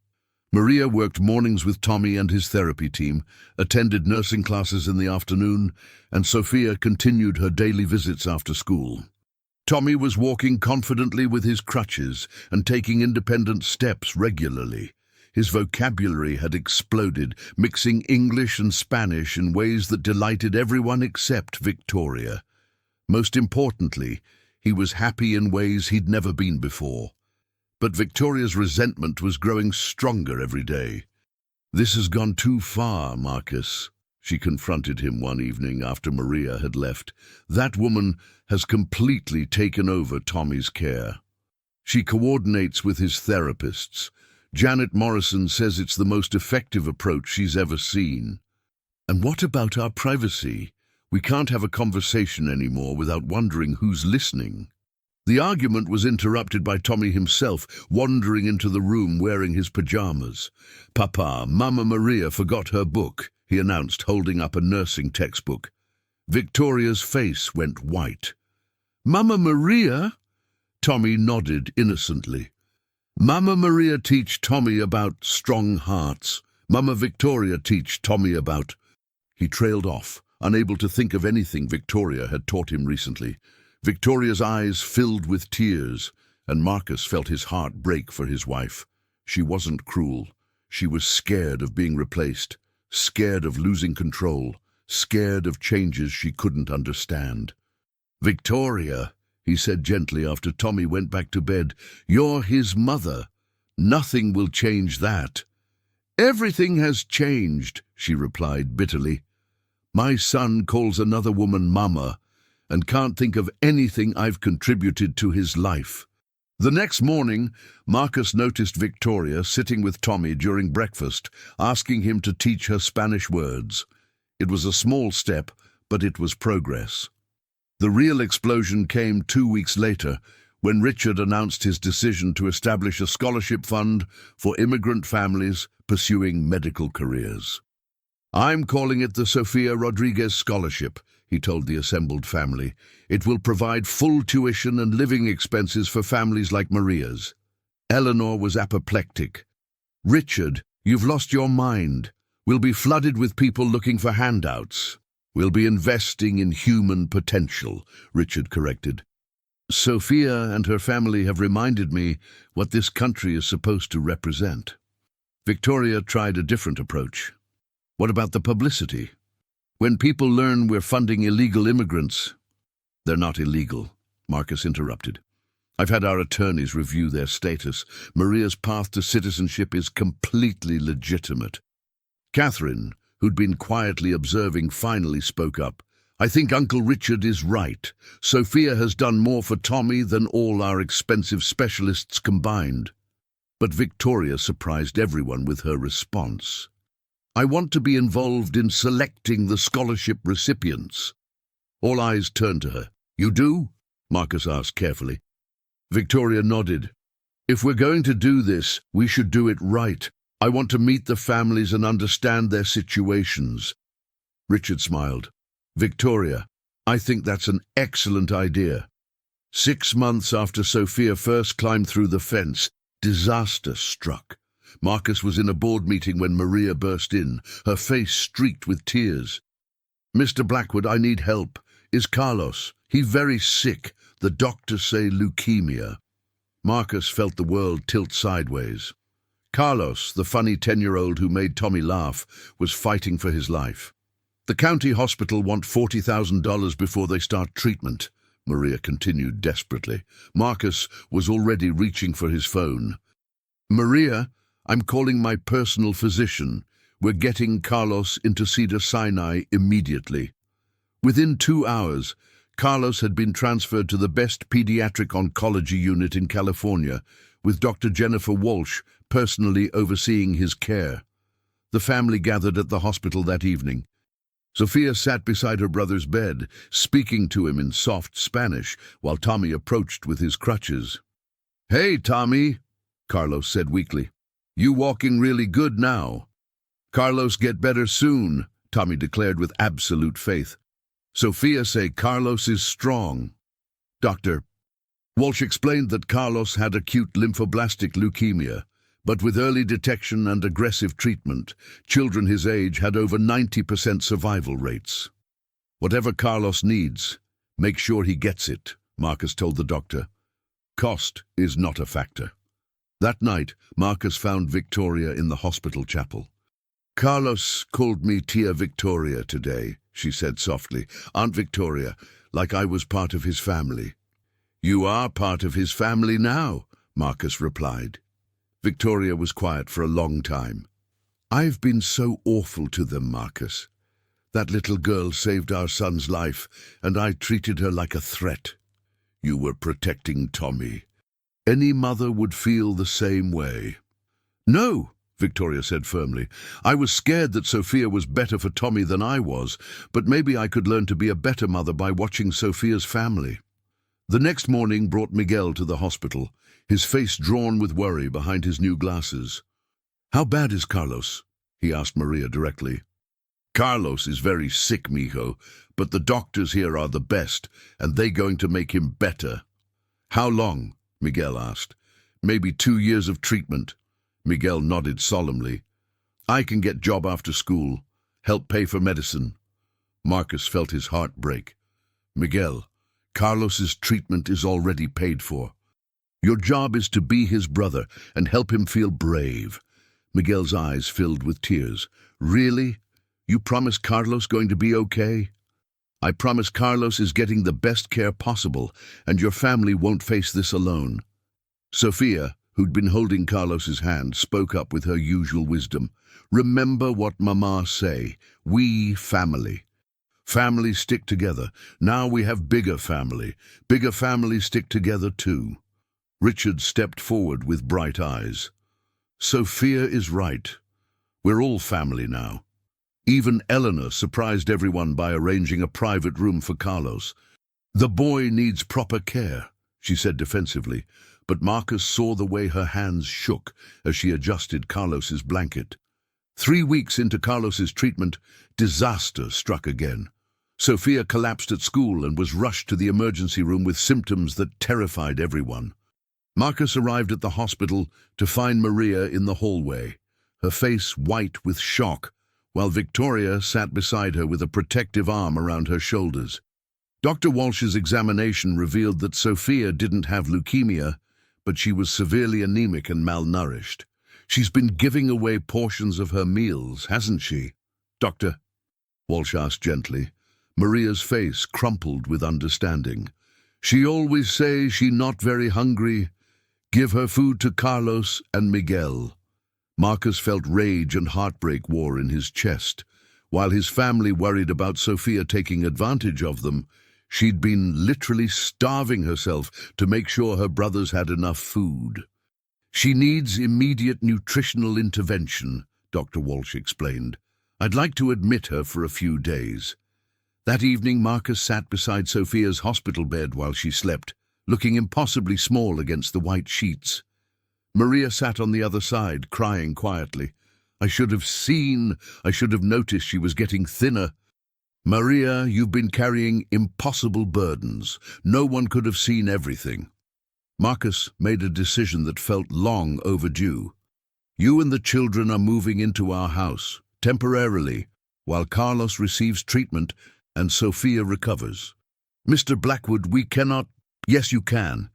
Speaker 1: Maria worked mornings with Tommy and his therapy team, attended nursing classes in the afternoon, and Sophia continued her daily visits after school. Tommy was walking confidently with his crutches and taking independent steps regularly. His vocabulary had exploded, mixing English and Spanish in ways that delighted everyone except Victoria. Most importantly, He was happy in ways he'd never been before. But Victoria's resentment was growing stronger every day. "This has gone too far, Marcus," she confronted him one evening after Maria had left. "That woman has completely taken over Tommy's care. She coordinates with his therapists. Janet Morrison says it's the most effective approach she's ever seen. And what about our privacy? We can't have a conversation anymore without wondering who's listening." The argument was interrupted by Tommy himself, wandering into the room wearing his pajamas. "Papa, Mama Maria forgot her book," he announced, holding up a nursing textbook. Victoria's face went white. "Mama Maria?" Tommy nodded innocently. "Mama Maria teach Tommy about strong hearts. Mama Victoria teach Tommy about—" He trailed off, unable to think of anything Victoria had taught him recently. Victoria's eyes filled with tears, and Marcus felt his heart break for his wife. She wasn't cruel. She was scared of being replaced, scared of losing control, scared of changes she couldn't understand. "Victoria," he said gently after Tommy went back to bed, "you're his mother. Nothing will change that." "Everything has changed," she replied bitterly. "My son calls another woman Mama and can't think of anything I've contributed to his life." The next morning, Marcus noticed Victoria sitting with Tommy during breakfast, asking him to teach her Spanish words. It was a small step, but it was progress. The real explosion came 2 weeks later, when Richard announced his decision to establish a scholarship fund for immigrant families pursuing medical careers. "I'm calling it the Sofia Rodriguez Scholarship," he told the assembled family. "It will provide full tuition and living expenses for families like Maria's." Eleanor was apoplectic. "Richard, you've lost your mind. We'll be flooded with people looking for handouts." "We'll be investing in human potential," Richard corrected. "Sofia and her family have reminded me what this country is supposed to represent." Victoria tried a different approach. "What about the publicity? When people learn we're funding illegal immigrants—" "They're not illegal," Marcus interrupted. "I've had our attorneys review their status. Maria's path to citizenship is completely legitimate." Catherine, who'd been quietly observing, finally spoke up. "I think Uncle Richard is right. Sofia has done more for Tommy than all our expensive specialists combined." But Victoria surprised everyone with her response. "I want to be involved in selecting the scholarship recipients." All eyes turned to her. "You do?" Marcus asked carefully. Victoria nodded. "If we're going to do this, we should do it right. I want to meet the families and understand their situations." Richard smiled. "Victoria, I think that's an excellent idea." 6 months after Sofia first climbed through the fence, disaster struck. Marcus was in a board meeting when Maria burst in, her face streaked with tears. "Mr. Blackwood, I need help. Is Carlos? He's very sick. The doctors say leukemia." Marcus felt the world tilt sideways. Carlos, the funny 10-year-old who made Tommy laugh, was fighting for his life. "The county hospital want $40,000 before they start treatment," Maria continued desperately. Marcus was already reaching for his phone. "Maria, I'm calling my personal physician. We're getting Carlos into Cedars-Sinai immediately." Within 2 hours, Carlos had been transferred to the best pediatric oncology unit in California, with Dr. Jennifer Walsh personally overseeing his care. The family gathered at the hospital that evening. Sofia sat beside her brother's bed, speaking to him in soft Spanish, while Tommy approached with his crutches. "Hey, Tommy," Carlos said weakly. "You walking really good now." "Carlos get better soon," Tommy declared with absolute faith. "Sofia say Carlos is strong." "Doctor." Walsh explained that Carlos had acute lymphoblastic leukemia, but with early detection and aggressive treatment, children his age had over 90% survival rates. "Whatever Carlos needs, make sure he gets it," Marcus told the doctor. "Cost is not a factor." That night, Marcus found Victoria in the hospital chapel. "Carlos called me Tia Victoria today," she said softly. "Aunt Victoria, like I was part of his family." You are part of his family now, Marcus replied. Victoria was quiet for a long time. I've been so awful to them, Marcus. That little girl saved our son's life, and I treated her like a threat. You were protecting Tommy. Any mother would feel the same way. No, Victoria said firmly. I was scared that Sophia was better for Tommy than I was, but maybe I could learn to be a better mother by watching Sophia's family. The next morning brought Miguel to the hospital, his face drawn with worry behind his new glasses. How bad is Carlos? He asked Maria directly. Carlos is very sick, mijo, but the doctors here are the best, and they're going to make him better. How long? Miguel asked. Maybe 2 years of treatment. Miguel nodded solemnly. I can get job after school, help pay for medicine. Marcus felt his heart break. Miguel, Carlos's treatment is already paid for. Your job is to be his brother and help him feel brave. Miguel's eyes filled with tears. Really? You promise Carlos going to be okay? I promise Carlos is getting the best care possible, and your family won't face this alone. Sophia, who'd been holding Carlos's hand, spoke up with her usual wisdom. Remember what Mama say, we family. Families stick together. Now we have bigger family. Bigger families stick together too. Richard stepped forward with bright eyes. Sophia is right. We're all family now. Even Eleanor surprised everyone by arranging a private room for Carlos. The boy needs proper care, she said defensively, but Marcus saw the way her hands shook as she adjusted Carlos's blanket. 3 weeks into Carlos's treatment, disaster struck again. Sophia collapsed at school and was rushed to the emergency room with symptoms that terrified everyone. Marcus arrived at the hospital to find Maria in the hallway, her face white with shock, while Victoria sat beside her with a protective arm around her shoulders. Dr. Walsh's examination revealed that Sophia didn't have leukemia, but she was severely anemic and malnourished. She's been giving away portions of her meals, hasn't she? Doctor, Walsh asked gently. Maria's face crumpled with understanding. She always say she not very hungry. Give her food to Carlos and Miguel. Marcus felt rage and heartbreak war in his chest. While his family worried about Sophia taking advantage of them, she'd been literally starving herself to make sure her brothers had enough food. She needs immediate nutritional intervention, Dr. Walsh explained. I'd like to admit her for a few days. That evening, Marcus sat beside Sophia's hospital bed while she slept, looking impossibly small against the white sheets. Maria sat on the other side, crying quietly. I should have noticed she was getting thinner. Maria, you've been carrying impossible burdens. No one could have seen everything. Marcus made a decision that felt long overdue. You and the children are moving into our house, temporarily, while Carlos receives treatment and Sophia recovers. Mr. Blackwood, we cannot... Yes, you can.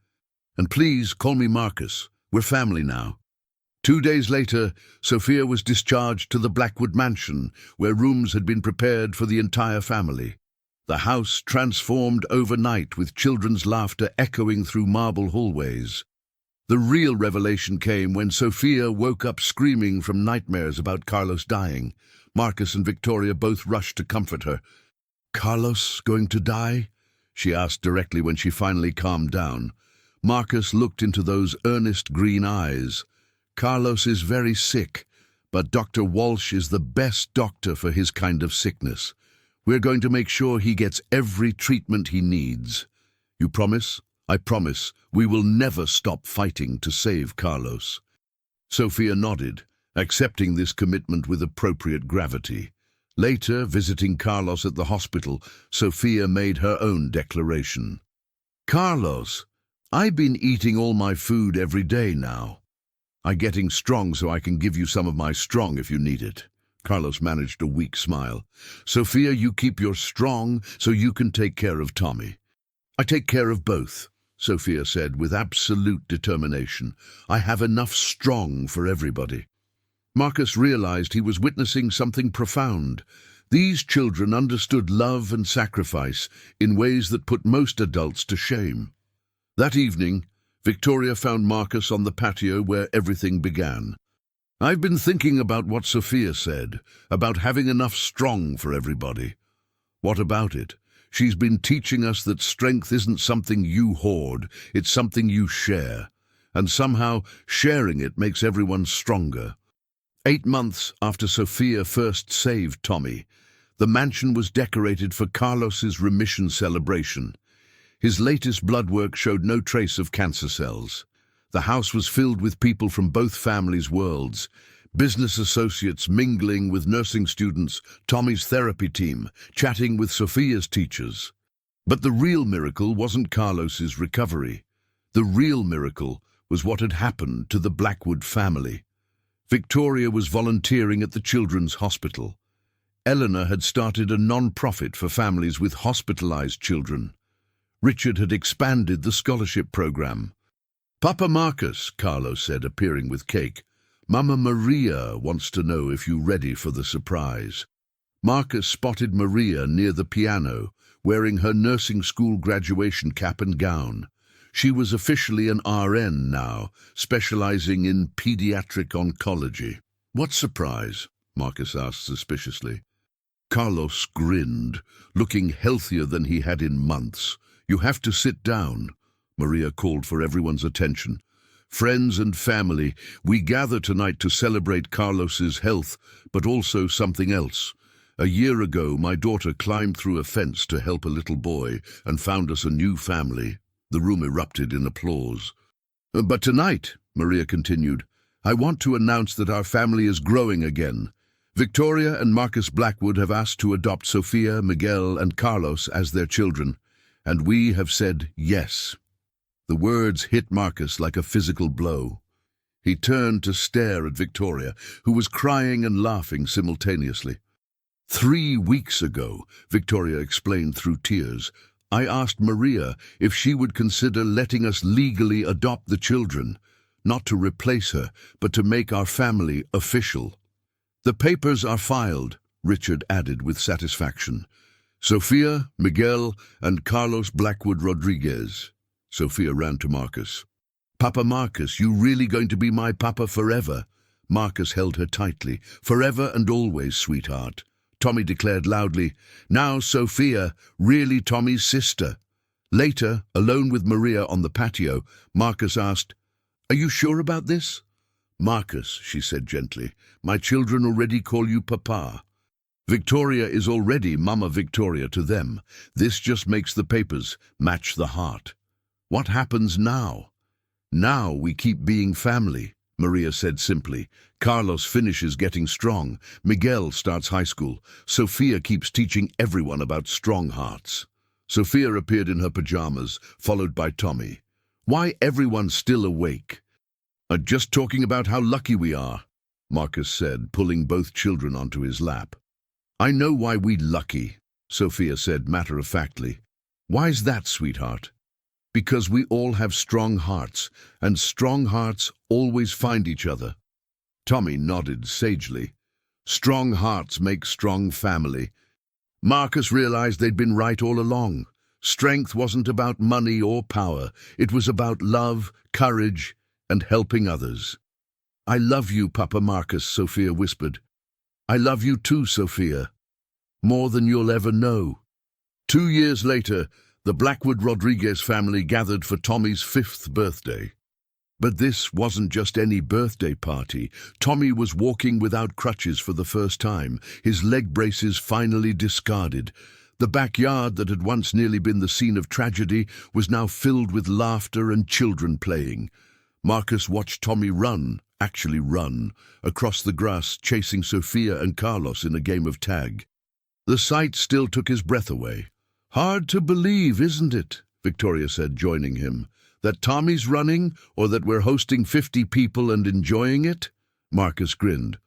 Speaker 1: And please call me Marcus. We're family now. 2 days later, Sophia was discharged to the Blackwood mansion, where rooms had been prepared for the entire family. The house transformed overnight with children's laughter echoing through marble hallways. The real revelation came when Sophia woke up screaming from nightmares about Carlos dying. Marcus and Victoria both rushed to comfort her. Carlos going to die? She asked directly when she finally calmed down. Marcus looked into those earnest green eyes. Carlos is very sick, but Dr. Walsh is the best doctor for his kind of sickness. We're going to make sure he gets every treatment he needs. You promise? I promise. We will never stop fighting to save Carlos. Sophia nodded, accepting this commitment with appropriate gravity. Later, visiting Carlos at the hospital, Sophia made her own declaration. Carlos, I've been eating all my food every day now. I'm getting strong so I can give you some of my strong if you need it. Carlos managed a weak smile. Sophia, you keep your strong so you can take care of Tommy. I take care of both, Sophia said with absolute determination. I have enough strong for everybody. Marcus realized he was witnessing something profound. These children understood love and sacrifice in ways that put most adults to shame. That evening, Victoria found Marcus on the patio where everything began. "I've been thinking about what Sophia said, about having enough strong for everybody. What about it? She's been teaching us that strength isn't something you hoard, it's something you share. And somehow, sharing it makes everyone stronger." 8 months after Sophia first saved Tommy, the mansion was decorated for Carlos's remission celebration. His latest blood work showed no trace of cancer cells. The house was filled with people from both families' worlds, business associates mingling with nursing students, Tommy's therapy team, chatting with Sophia's teachers. But the real miracle wasn't Carlos's recovery. The real miracle was what had happened to the Blackwood family. Victoria was volunteering at the Children's Hospital. Eleanor had started a non-profit for families with hospitalized children. Richard had expanded the scholarship program. "Papa Marcus," Carlos said, appearing with cake, "Mama Maria wants to know if you're ready for the surprise." Marcus spotted Maria near the piano, wearing her nursing school graduation cap and gown. She was officially an RN now, specializing in pediatric oncology. "What surprise?" Marcus asked suspiciously. Carlos grinned, looking healthier than he had in months. "You have to sit down." Maria called for everyone's attention. "Friends and family, we gather tonight to celebrate Carlos's health, but also something else. A year ago, my daughter climbed through a fence to help a little boy and found us a new family." The room erupted in applause. "But tonight," Maria continued, "I want to announce that our family is growing again. Victoria and Marcus Blackwood have asked to adopt Sophia, Miguel, and Carlos as their children, and we have said yes." The words hit Marcus like a physical blow. He turned to stare at Victoria, who was crying and laughing simultaneously. 3 weeks ago," Victoria explained through tears, "I asked Maria if she would consider letting us legally adopt the children, not to replace her, but to make our family official." "The papers are filed," Richard added with satisfaction. "Sophia, Miguel, and Carlos Blackwood Rodriguez." Sophia ran to Marcus. "Papa Marcus, you really going to be my papa forever?" Marcus held her tightly. "Forever and always, sweetheart." Tommy declared loudly, "Now Sophia, really Tommy's sister." Later, alone with Maria on the patio, Marcus asked, "Are you sure about this?" "Marcus," she said gently, "my children already call you Papa. Victoria is already Mama Victoria to them. This just makes the papers match the heart. What happens now?" "Now we keep being family," Maria said simply. "Carlos finishes getting strong. Miguel starts high school. Sophia keeps teaching everyone about strong hearts." Sophia appeared in her pajamas, followed by Tommy. "Why everyone still awake?" Just talking about how lucky we are," Marcus said, pulling both children onto his lap. "I know why we lucky," Sophia said matter-of-factly. "Why's that, sweetheart?" "Because we all have strong hearts, and strong hearts always find each other." Tommy nodded sagely. "Strong hearts make strong family." Marcus realized they'd been right all along. Strength wasn't about money or power. It was about love, courage, and helping others. "I love you, Papa Marcus," Sophia whispered. "I love you too, Sophia. More than you'll ever know." 2 years later, the Blackwood Rodriguez family gathered for Tommy's 5th birthday. But this wasn't just any birthday party. Tommy was walking without crutches for the first time, his leg braces finally discarded. The backyard that had once nearly been the scene of tragedy was now filled with laughter and children playing. Marcus watched Tommy actually run, across the grass, chasing Sophia and Carlos in a game of tag. The sight still took his breath away. "Hard to believe, isn't it?" Victoria said, joining him. "That Tommy's running, or that we're hosting 50 people and enjoying it?" Marcus grinned.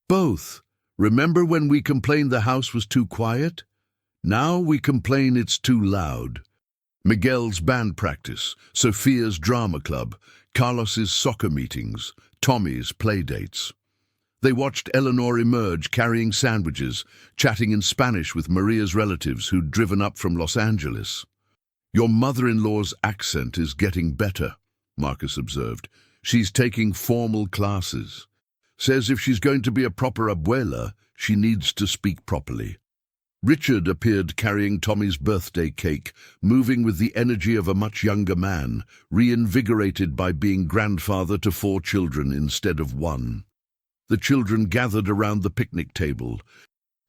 Speaker 1: "Both. Remember when we complained the house was too quiet? Now we complain it's too loud." Miguel's band practice, Sophia's drama club, Carlos's soccer meetings, Tommy's play dates. They watched Eleanor emerge carrying sandwiches, chatting in Spanish with Maria's relatives who'd driven up from Los Angeles. Your mother-in-law's accent is getting better, Marcus observed. She's taking formal classes. Says if she's going to be a proper abuela, she needs to speak properly. Richard appeared carrying Tommy's birthday cake, moving with the energy of a much younger man, reinvigorated by being grandfather to 4 children instead of 1. The children gathered around the picnic table.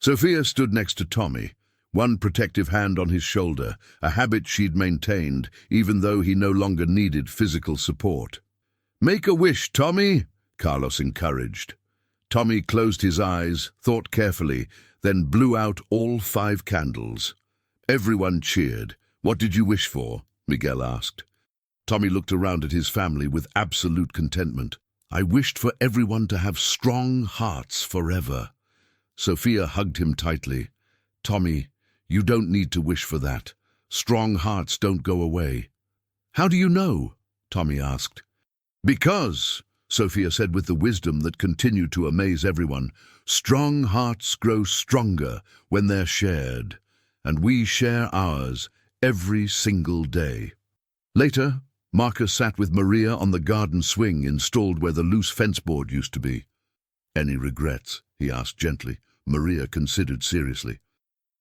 Speaker 1: Sophia stood next to Tommy, one protective hand on his shoulder, a habit she'd maintained, even though he no longer needed physical support. "Make a wish, Tommy," Carlos encouraged. Tommy closed his eyes, thought carefully, then blew out all 5 candles. Everyone cheered. "What did you wish for?" Miguel asked. Tommy looked around at his family with absolute contentment. "I wished for everyone to have strong hearts forever." Sophia hugged him tightly. "Tommy, you don't need to wish for that. Strong hearts don't go away." "How do you know?" Tommy asked. "Because," Sophia said with the wisdom that continued to amaze everyone, "strong hearts grow stronger when they're shared, and we share ours every single day." Later, Marcus sat with Maria on the garden swing installed where the loose fence board used to be. "Any regrets?" he asked gently. Maria considered seriously.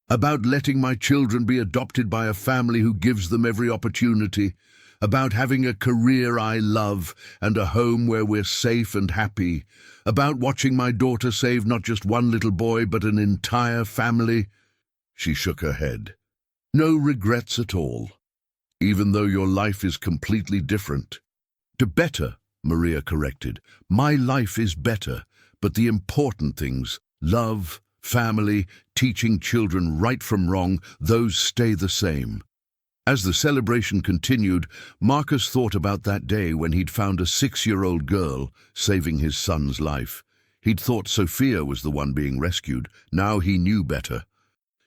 Speaker 1: "About letting my children be adopted by a family who gives them every opportunity, about having a career I love and a home where we're safe and happy, about watching my daughter save not just one little boy but an entire family." She shook her head. "No regrets at all, even though your life is completely different." "To better," Maria corrected. "My life is better, but the important things, love, family, teaching children right from wrong, those stay the same." As the celebration continued, Marcus thought about that day when he'd found a 6-year-old girl saving his son's life. He'd thought Sophia was the one being rescued. Now he knew better.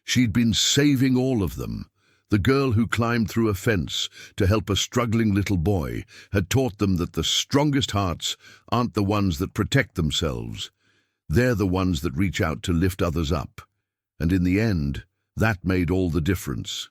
Speaker 1: She'd been saving all of them. The girl who climbed through a fence to help a struggling little boy had taught them that the strongest hearts aren't the ones that protect themselves. They're the ones that reach out to lift others up. And in the end, that made all the difference.